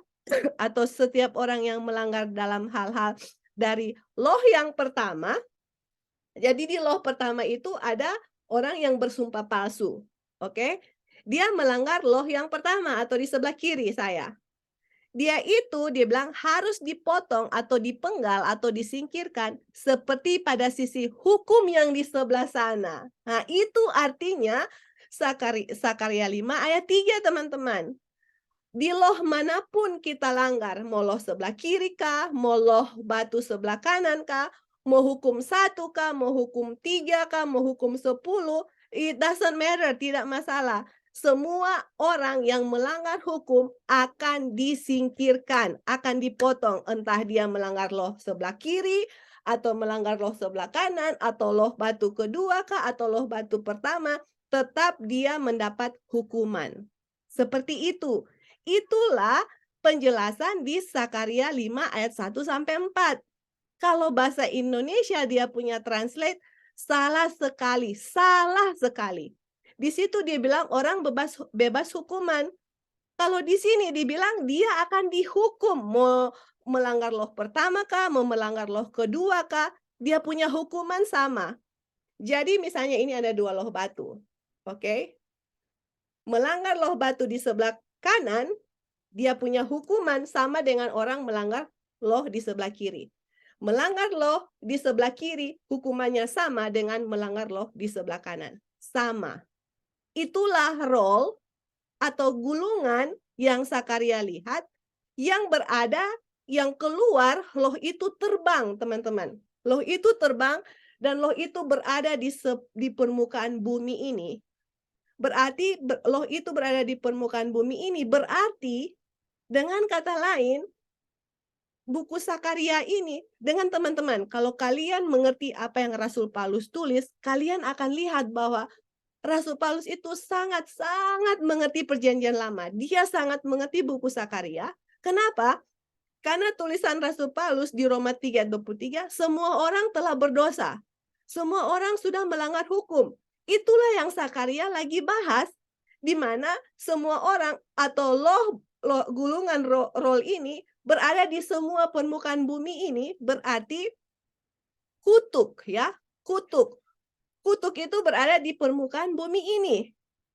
atau setiap orang yang melanggar dalam hal-hal dari loh yang pertama. Jadi di loh pertama itu ada orang yang bersumpah palsu. Oke? Dia melanggar loh yang pertama atau di sebelah kiri saya. Dia bilang harus dipotong atau dipenggal atau disingkirkan seperti pada sisi hukum yang di sebelah sana. Nah, itu artinya Sakaria 5 ayat 3, teman-teman. Di loh manapun kita langgar, mau loh sebelah kiri kah, mau loh batu sebelah kanan kah, mau hukum 1 kah, mau hukum 3 kah, mau hukum 10, it doesn't matter, tidak masalah. Semua orang yang melanggar hukum akan disingkirkan, akan dipotong. Entah dia melanggar loh sebelah kiri, atau melanggar loh sebelah kanan, atau loh batu kedua kah, atau loh batu pertama, tetap dia mendapat hukuman. Seperti itu. Itulah penjelasan di Sakaria 5 ayat 1-4. Kalau bahasa Indonesia dia punya translate, salah sekali, salah sekali. Di situ dia bilang orang bebas hukuman. Kalau di sini dibilang dia akan dihukum. Mau melanggar loh pertama kah, mau melanggar loh kedua kah, dia punya hukuman sama. Jadi misalnya ini ada 2 loh batu. Oke? Melanggar loh batu di sebelah kanan, Dia punya hukuman sama dengan orang melanggar law di sebelah kiri. Melanggar law di sebelah kiri, hukumannya sama dengan melanggar law di sebelah kanan. Sama. Itulah role atau gulungan yang Sakaria lihat, yang berada, yang keluar, loh itu terbang, teman-teman. Loh itu terbang, dan loh itu berada di permukaan bumi ini. Berarti loh itu berada di permukaan bumi ini, berarti dengan kata lain, buku Sakaria ini, dengan teman-teman, kalau kalian mengerti apa yang Rasul Paulus tulis, kalian akan lihat bahwa Rasul Paulus itu sangat-sangat mengerti perjanjian lama. Dia sangat mengerti buku Sakaria. Kenapa? Karena tulisan Rasul Paulus di Roma 3:23, semua orang telah berdosa. Semua orang sudah melanggar hukum. Itulah yang Sakaria lagi bahas, di mana semua orang atau gulungan role ini berada di semua permukaan bumi ini, berarti kutuk ya, kutuk. Kutuk itu berada di permukaan bumi ini.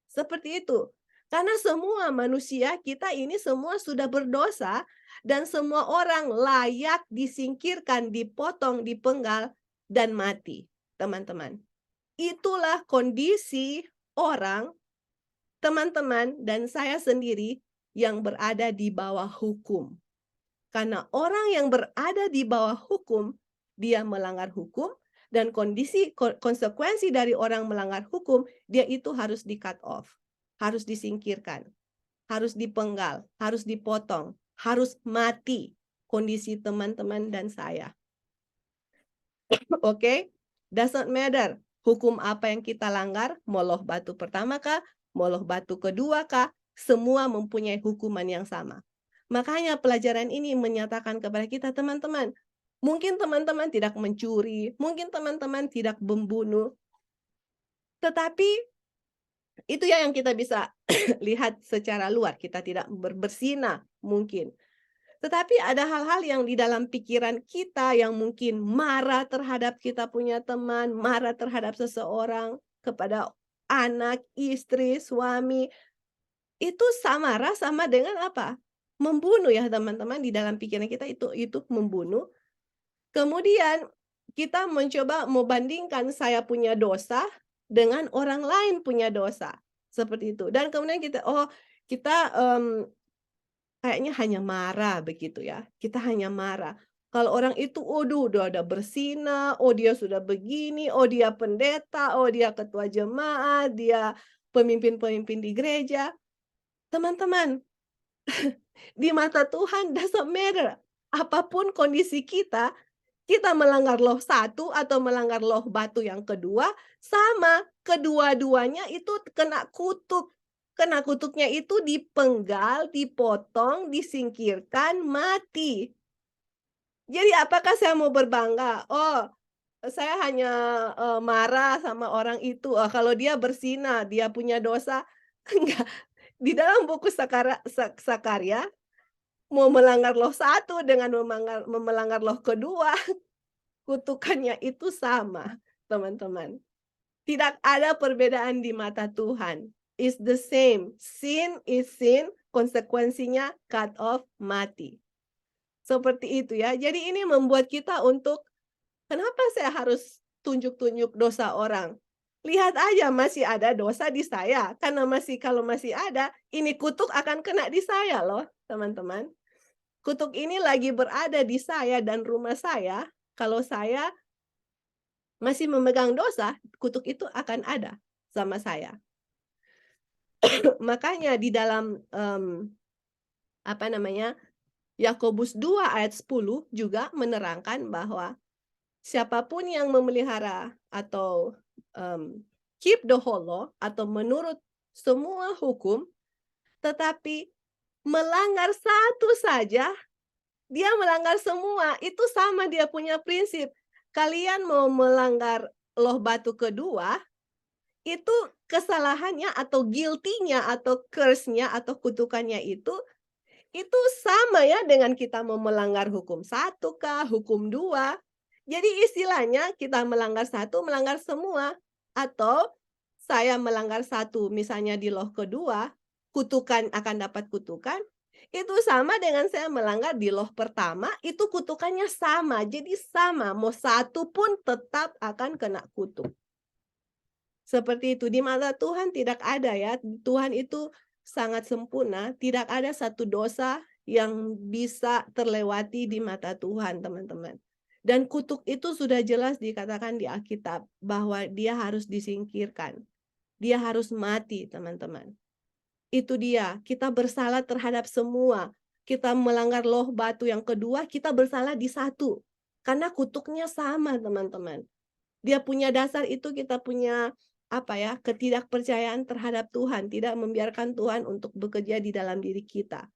Seperti itu. Karena semua manusia kita ini semua sudah berdosa dan semua orang layak disingkirkan, dipotong, dipenggal, dan mati, teman-teman. Itulah kondisi orang, teman-teman, dan saya sendiri yang berada di bawah hukum. Karena orang yang berada di bawah hukum, dia melanggar hukum, dan konsekuensi dari orang melanggar hukum, dia itu harus di-cut off, harus disingkirkan, harus dipenggal, harus dipotong, harus mati. Kondisi teman-teman dan saya. Oke? Doesn't matter hukum apa yang kita langgar, mau loh batu pertama kah, mau loh batu kedua kah, semua mempunyai hukuman yang sama. Makanya pelajaran ini menyatakan kepada kita, teman-teman, mungkin teman-teman tidak mencuri, mungkin teman-teman tidak membunuh, tetapi itu ya yang kita bisa lihat secara luar. Kita tidak berzina mungkin. Tetapi ada hal-hal yang di dalam pikiran kita yang mungkin marah terhadap kita punya teman, marah terhadap seseorang, kepada anak, istri, suami. Itu marah sama dengan apa? Membunuh ya teman-teman, di dalam pikiran kita itu membunuh. Kemudian kita mencoba membandingkan saya punya dosa dengan orang lain punya dosa. Seperti itu. Dan kemudian kita kayaknya hanya marah begitu ya. Kita hanya marah. Kalau orang itu, udah ada berzina, dia sudah begini, dia pendeta, dia ketua jemaat, dia pemimpin-pemimpin di gereja. Teman-teman, di mata Tuhan doesn't matter. Apapun kondisi kita melanggar loh satu atau melanggar loh batu yang kedua, sama. Kedua-duanya itu kena kutuk. Kena kutuknya itu dipenggal, dipotong, disingkirkan, mati. Jadi apakah saya mau berbangga? Saya hanya marah sama orang itu. Kalau dia berzina, dia punya dosa. Enggak. Di dalam buku Sakaria, mau melanggar loh satu dengan melanggar loh kedua, kutukannya itu sama, teman-teman. Tidak ada perbedaan di mata Tuhan. It's the same. Sin is sin, konsekuensinya cut off, mati. Seperti itu ya. Jadi ini membuat kita untuk, kenapa saya harus tunjuk-tunjuk dosa orang? Lihat aja masih ada dosa di saya. Karena kalau masih ada, ini kutuk akan kena di saya loh, teman-teman. Kutuk ini lagi berada di saya dan rumah saya. Kalau saya masih memegang dosa, kutuk itu akan ada sama saya. Makanya di dalam Yakobus 2 ayat 10 juga menerangkan bahwa siapapun yang memelihara atau keep the whole law atau menurut semua hukum, tetapi melanggar satu saja, dia melanggar semua. Itu sama, dia punya prinsip. Kalian mau melanggar loh batu kedua, itu kesalahannya atau guilty-nya atau curse-nya atau kutukannya itu sama ya dengan kita mau melanggar hukum satu kah, hukum dua. Jadi istilahnya kita melanggar satu, melanggar semua. Atau saya melanggar satu, misalnya di loh kedua, kutukan akan dapat kutukan. Itu sama dengan saya melanggar di loh pertama, itu kutukannya sama. Jadi sama, mau satu pun tetap akan kena kutuk. Seperti itu, di mata Tuhan tidak ada ya, Tuhan itu sangat sempurna, tidak ada satu dosa yang bisa terlewati di mata Tuhan, teman-teman. Dan kutuk itu sudah jelas dikatakan di Alkitab, bahwa dia harus disingkirkan. Dia harus mati, teman-teman. Itu dia, kita bersalah terhadap semua. Kita melanggar loh batu yang kedua, kita bersalah di satu. Karena kutuknya sama, teman-teman. Dia punya dasar itu kita punya ketidakpercayaan terhadap Tuhan, tidak membiarkan Tuhan untuk bekerja di dalam diri kita.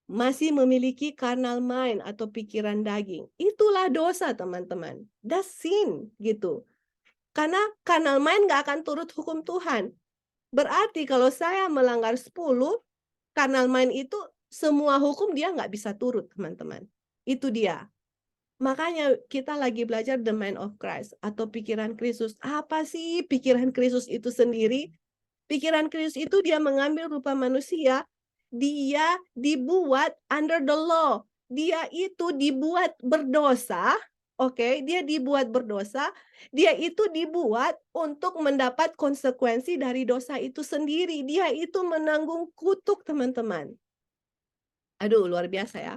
Masih memiliki carnal mind atau pikiran daging. Itulah dosa, teman-teman. That's sin gitu. Karena carnal mind nggak akan turut hukum Tuhan. Berarti kalau saya melanggar 10, carnal mind itu semua hukum dia nggak bisa turut, teman-teman. Itu dia. Makanya kita lagi belajar the mind of Christ atau pikiran Kristus. Apa sih pikiran Kristus itu sendiri? Pikiran Kristus itu dia mengambil rupa manusia, dia dibuat under the law. Dia itu dibuat berdosa, oke, dia dibuat berdosa, dia itu dibuat untuk mendapat konsekuensi dari dosa itu sendiri. Dia itu menanggung kutuk, teman-teman. Aduh, luar biasa ya.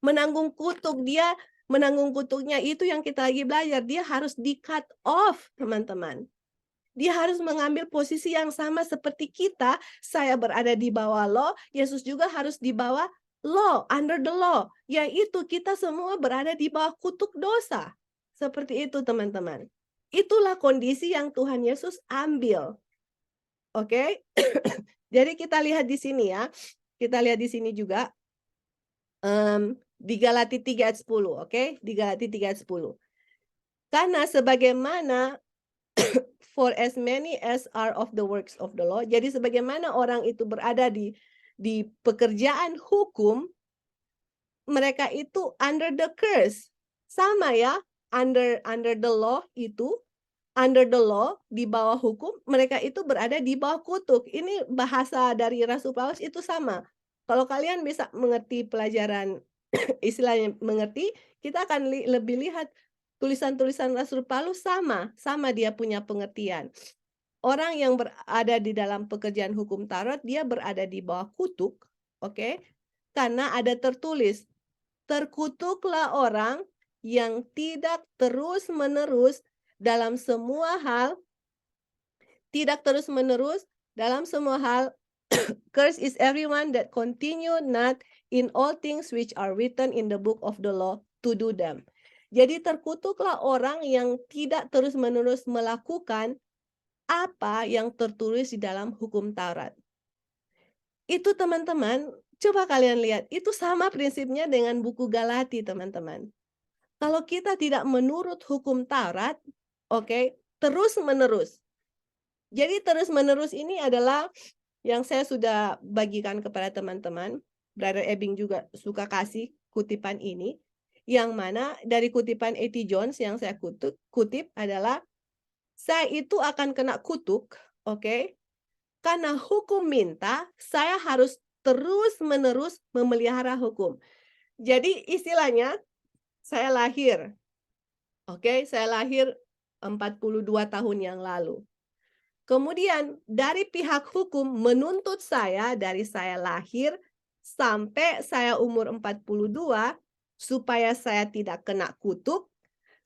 Menanggung kutuk, dia menanggung kutuknya itu yang kita lagi belajar. Dia harus di-cut off, teman-teman. Dia harus mengambil posisi yang sama seperti kita. Saya berada di bawah law, Yesus juga harus di bawah law, under the law. Yaitu kita semua berada di bawah kutuk dosa. Seperti itu, teman-teman. Itulah kondisi yang Tuhan Yesus ambil. Oke? Jadi kita lihat di sini ya. Kita lihat di sini juga. Di Galati 3 ayat 10, oke? Di Galati 3 ayat 10. Karena sebagaimana for as many as are of the works of the law. Jadi sebagaimana orang itu berada di pekerjaan hukum, mereka itu under the curse. Sama ya, under the law itu, under the law, di bawah hukum, mereka itu berada di bawah kutuk. Ini bahasa dari Rasul Paulus itu sama. Kalau kalian bisa mengerti pelajaran istilahnya mengerti, kita akan lebih lihat tulisan-tulisan Rasul Paulus sama dia punya pengertian. Orang yang berada di dalam pekerjaan hukum Taurat, dia berada di bawah kutuk, oke? Karena ada tertulis, terkutuklah orang yang tidak terus-menerus dalam semua hal, curse is everyone that continue not in all things which are written in the book of the law to do them. Jadi terkutuklah orang yang tidak terus-menerus melakukan apa yang tertulis di dalam hukum Taurat. Itu teman-teman, coba kalian lihat, itu sama prinsipnya dengan buku Galati, teman-teman. Kalau kita tidak menurut hukum Taurat, oke, terus-menerus. Jadi terus-menerus ini adalah yang saya sudah bagikan kepada teman-teman. Brother Ebing juga suka kasih kutipan ini. Yang mana dari kutipan A.T. Jones yang saya kutip adalah, saya itu akan kena kutuk, oke? Karena hukum minta, saya harus terus-menerus memelihara hukum. Jadi istilahnya, saya lahir, oke? Saya lahir 42 tahun yang lalu. Kemudian dari pihak hukum menuntut saya dari saya lahir sampai saya umur 42 supaya saya tidak kena kutuk,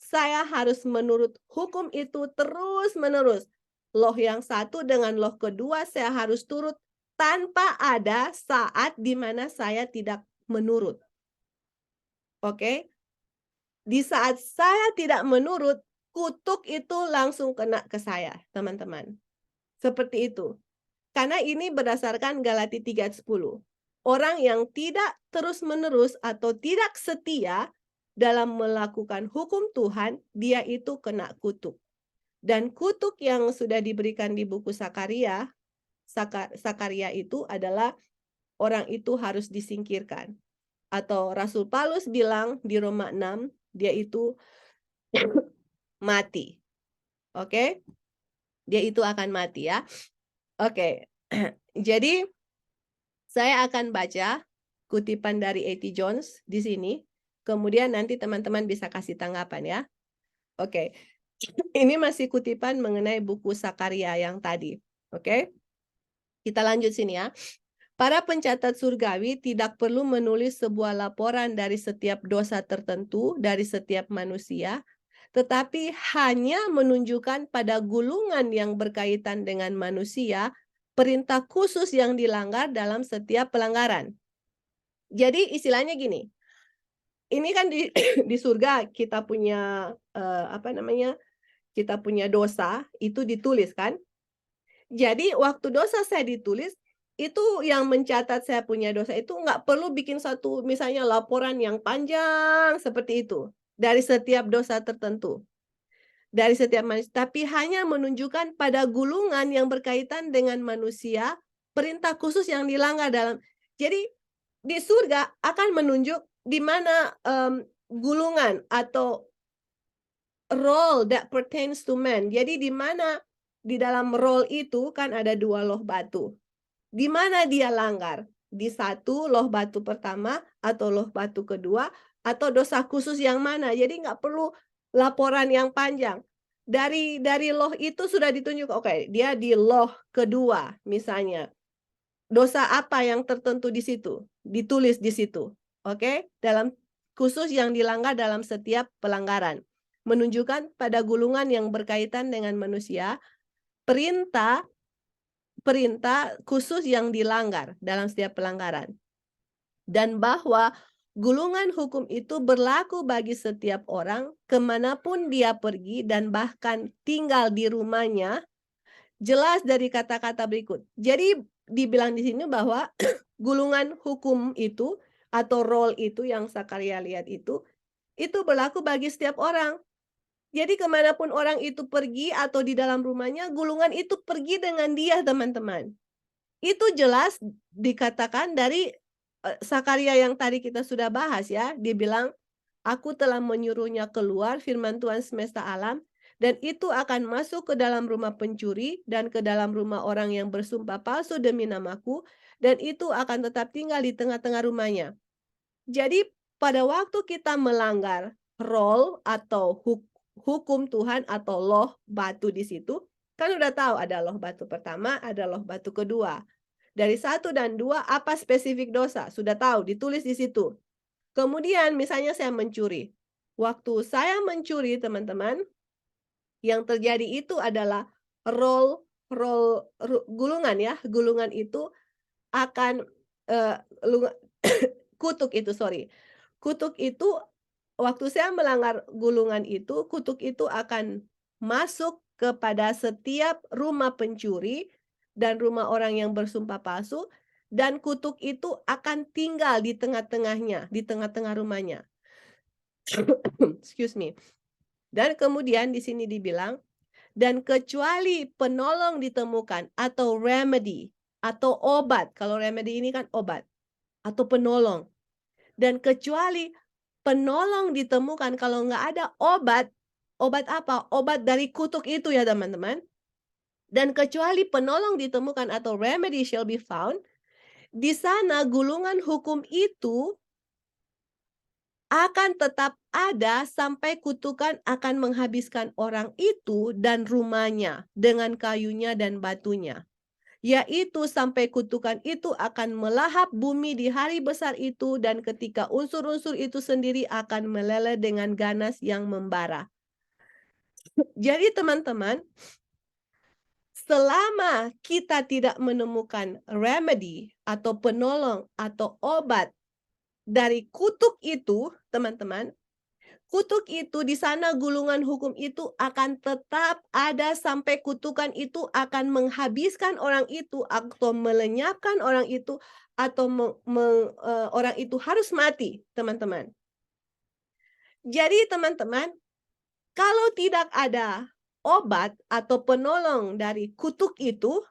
saya harus menurut hukum itu terus-menerus. Loh yang satu dengan loh kedua saya harus turut tanpa ada saat di mana saya tidak menurut. Oke? Di saat saya tidak menurut, kutuk itu langsung kena ke saya, teman-teman. Seperti itu. Karena ini berdasarkan Galati 3 ayat 10. Orang yang tidak terus-menerus atau tidak setia dalam melakukan hukum Tuhan, dia itu kena kutuk. Dan kutuk yang sudah diberikan di buku Sakaria itu adalah orang itu harus disingkirkan. Atau Rasul Paulus bilang di Roma 6, dia itu mati. Oke? Dia itu akan mati ya. Oke. Jadi saya akan baca kutipan dari A.T. Jones di sini. Kemudian nanti teman-teman bisa kasih tanggapan ya. Oke. Ini masih kutipan mengenai buku Sakaria yang tadi. Oke. Kita lanjut sini ya. Para pencatat surgawi tidak perlu menulis sebuah laporan dari setiap dosa tertentu dari setiap manusia, tetapi hanya menunjukkan pada gulungan yang berkaitan dengan manusia, perintah khusus yang dilanggar dalam setiap pelanggaran. Jadi istilahnya gini, ini kan di di surga kita punya kita punya dosa itu ditulis kan. Jadi waktu dosa saya ditulis, itu yang mencatat saya punya dosa itu nggak perlu bikin satu misalnya laporan yang panjang seperti itu, dari setiap dosa tertentu, dari setiap manusia, tapi hanya menunjukkan pada gulungan yang berkaitan dengan manusia, perintah khusus yang dilanggar dalam. Jadi di surga akan menunjuk di mana gulungan atau role that pertains to man. Jadi di mana di dalam role itu kan ada 2 loh batu. Di mana dia langgar? Di 1 loh batu pertama atau loh batu kedua atau dosa khusus yang mana? Jadi nggak perlu laporan yang panjang. Dari loh itu sudah ditunjuk, oke, dia di loh kedua misalnya. Dosa apa yang tertentu di situ? Ditulis di situ. Oke? Dalam khusus yang dilanggar dalam setiap pelanggaran. Menunjukkan pada gulungan yang berkaitan dengan manusia, perintah khusus yang dilanggar dalam setiap pelanggaran. Dan bahwa gulungan hukum itu berlaku bagi setiap orang kemanapun dia pergi dan bahkan tinggal di rumahnya, jelas dari kata-kata berikut. Jadi dibilang di sini bahwa gulungan hukum itu atau role itu yang Sakaria lihat itu berlaku bagi setiap orang. Jadi kemanapun orang itu pergi atau di dalam rumahnya, gulungan itu pergi dengan dia, teman-teman. Itu jelas dikatakan dari Sakaria yang tadi kita sudah bahas ya. Dia bilang, aku telah menyuruhnya keluar, firman Tuhan semesta alam, dan itu akan masuk ke dalam rumah pencuri dan ke dalam rumah orang yang bersumpah palsu demi namaku, dan itu akan tetap tinggal di tengah-tengah rumahnya. Jadi pada waktu kita melanggar role atau hukum Tuhan atau loh batu di situ, kan udah tahu ada loh batu pertama, ada loh batu kedua. Dari 1 dan 2 apa spesifik dosa? Sudah tahu, ditulis di situ. Kemudian misalnya saya mencuri. Waktu saya mencuri, teman-teman, yang terjadi itu adalah gulungan ya. Gulungan itu akan kutuk itu, sorry. Kutuk itu waktu saya melanggar gulungan itu, kutuk itu akan masuk kepada setiap rumah pencuri dan rumah orang yang bersumpah palsu, dan kutuk itu akan tinggal di tengah-tengahnya, di tengah-tengah rumahnya. Excuse me. Dan kemudian di sini dibilang, dan kecuali penolong ditemukan atau remedy atau obat, kalau remedy ini kan obat atau penolong. Dan kecuali penolong ditemukan, kalau nggak ada obat, obat apa? Obat dari kutuk itu ya teman-teman. Dan kecuali penolong ditemukan atau remedy shall be found, di sana gulungan hukum itu akan tetap ada sampai kutukan akan menghabiskan orang itu dan rumahnya dengan kayunya dan batunya. Yaitu sampai kutukan itu akan melahap bumi di hari besar itu, dan ketika unsur-unsur itu sendiri akan meleleh dengan ganas yang membara. Jadi teman-teman, selama kita tidak menemukan remedy atau penolong atau obat dari kutuk itu, teman-teman, kutuk itu di sana gulungan hukum itu akan tetap ada sampai kutukan itu akan menghabiskan orang itu atau melenyapkan orang itu atau orang itu harus mati, teman-teman. Jadi teman-teman, kalau tidak ada obat atau penolong dari kutuk itu,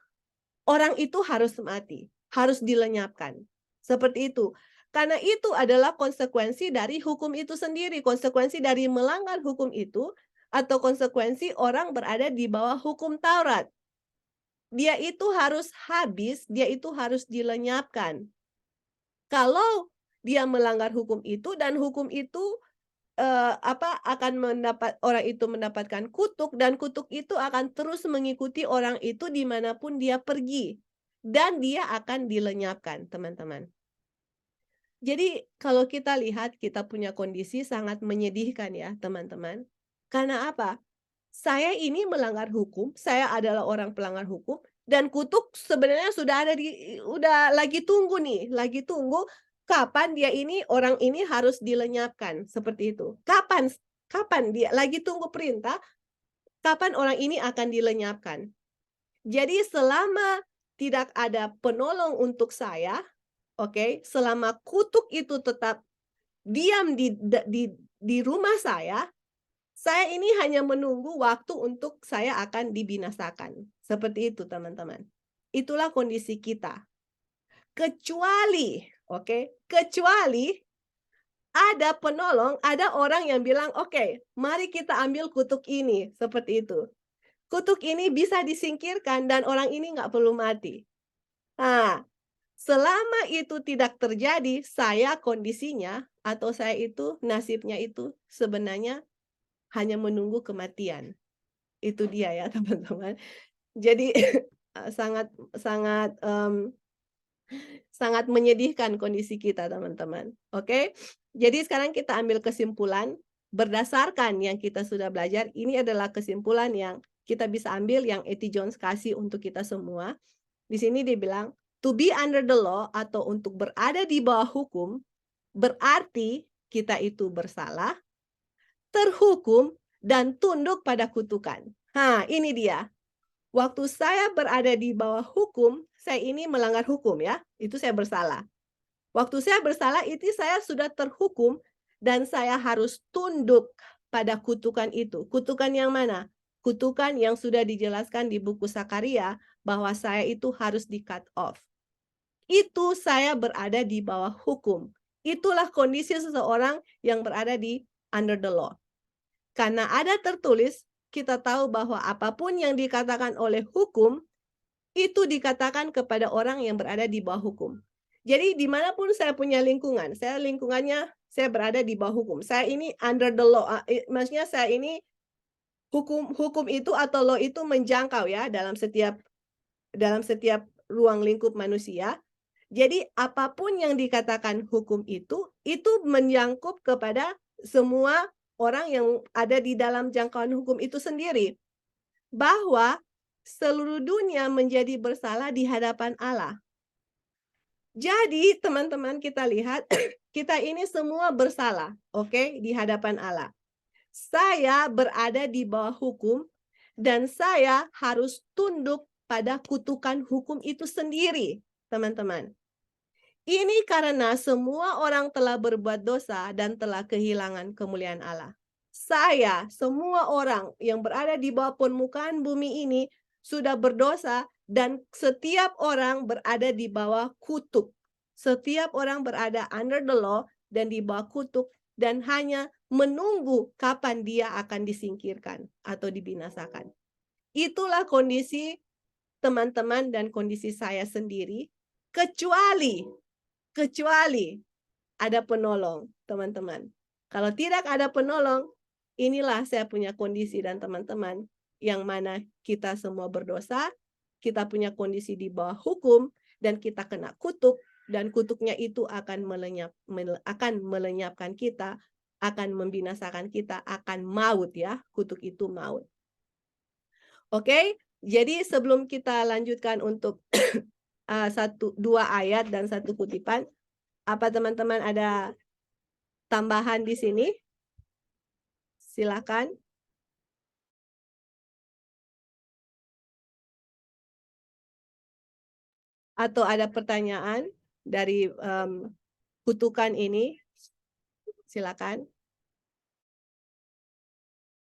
orang itu harus mati, harus dilenyapkan. Seperti itu. Karena itu adalah konsekuensi dari hukum itu sendiri, konsekuensi dari melanggar hukum itu, atau konsekuensi orang berada di bawah hukum Taurat. Dia itu harus habis, dia itu harus dilenyapkan. Kalau dia melanggar hukum itu dan hukum itu akan orang itu mendapatkan kutuk dan kutuk itu akan terus mengikuti orang itu dimanapun dia pergi dan dia akan dilenyapkan, teman-teman. Jadi kalau kita lihat kita punya kondisi sangat menyedihkan ya, teman-teman. Karena apa? Saya ini melanggar hukum, saya adalah orang pelanggar hukum dan kutuk sebenarnya udah lagi tunggu nih, lagi tunggu kapan dia ini orang ini harus dilenyapkan, seperti itu. Kapan kapan dia lagi tunggu perintah, kapan orang ini akan dilenyapkan. Jadi selama tidak ada penolong untuk saya, oke, selama kutuk itu tetap diam di rumah saya ini hanya menunggu waktu untuk saya akan dibinasakan. Seperti itu, teman-teman. Itulah kondisi kita. Kecuali, oke, kecuali ada penolong, ada orang yang bilang, "Oke, mari kita ambil kutuk ini." Seperti itu. Kutuk ini bisa disingkirkan dan orang ini nggak perlu mati. Nah, selama itu tidak terjadi, saya kondisinya atau saya itu nasibnya itu sebenarnya hanya menunggu kematian. Itu dia ya teman-teman. Jadi sangat sangat, sangat menyedihkan kondisi kita teman-teman, oke? Jadi sekarang kita ambil kesimpulan, berdasarkan yang kita sudah belajar, ini adalah kesimpulan yang kita bisa ambil yang E.T. Jones kasih untuk kita semua. Di sini dia bilang, "To be under the law," atau untuk berada di bawah hukum, berarti kita itu bersalah, terhukum, dan tunduk pada kutukan. Nah, ini dia. Waktu saya berada di bawah hukum, saya ini melanggar hukum ya, itu saya bersalah. Waktu saya bersalah itu saya sudah terhukum dan saya harus tunduk pada kutukan itu. Kutukan yang mana? Kutukan yang sudah dijelaskan di buku Sakaria bahwa saya itu harus di-cut off. Itu saya berada di bawah hukum. Itulah kondisi seseorang yang berada di under the law. Karena ada tertulis, kita tahu bahwa apapun yang dikatakan oleh hukum, itu dikatakan kepada orang yang berada di bawah hukum. Jadi dimanapun saya punya lingkungan, saya berada di bawah hukum. Saya ini under the law, maksudnya saya ini hukum itu atau law itu menjangkau ya dalam setiap ruang lingkup manusia. Jadi apapun yang dikatakan hukum itu menyangkut kepada semua orang yang ada di dalam jangkauan hukum itu sendiri. Bahwa seluruh dunia menjadi bersalah di hadapan Allah. Jadi teman-teman kita lihat, kita ini semua bersalah, oke, di hadapan Allah. Saya berada di bawah hukum dan saya harus tunduk pada kutukan hukum itu sendiri, teman-teman. Ini karena semua orang telah berbuat dosa dan telah kehilangan kemuliaan Allah. Saya, semua orang yang berada di bawah permukaan bumi ini sudah berdosa dan setiap orang berada di bawah kutuk. Setiap orang berada under the law dan di bawah kutuk dan hanya menunggu kapan dia akan disingkirkan atau dibinasakan. Itulah kondisi teman-teman dan kondisi saya sendiri, kecuali ada penolong, teman-teman. Kalau tidak ada penolong, inilah saya punya kondisi dan teman-teman yang mana kita semua berdosa, kita punya kondisi di bawah hukum dan kita kena kutuk dan kutuknya itu akan melenyapkan kita, akan membinasakan kita, akan maut ya, kutuk itu maut. Oke, jadi sebelum kita lanjutkan untuk 2 ayat dan 1 kutipan, apa teman-teman ada tambahan di sini? Silakan. Atau ada pertanyaan dari kutukan ini? Silakan.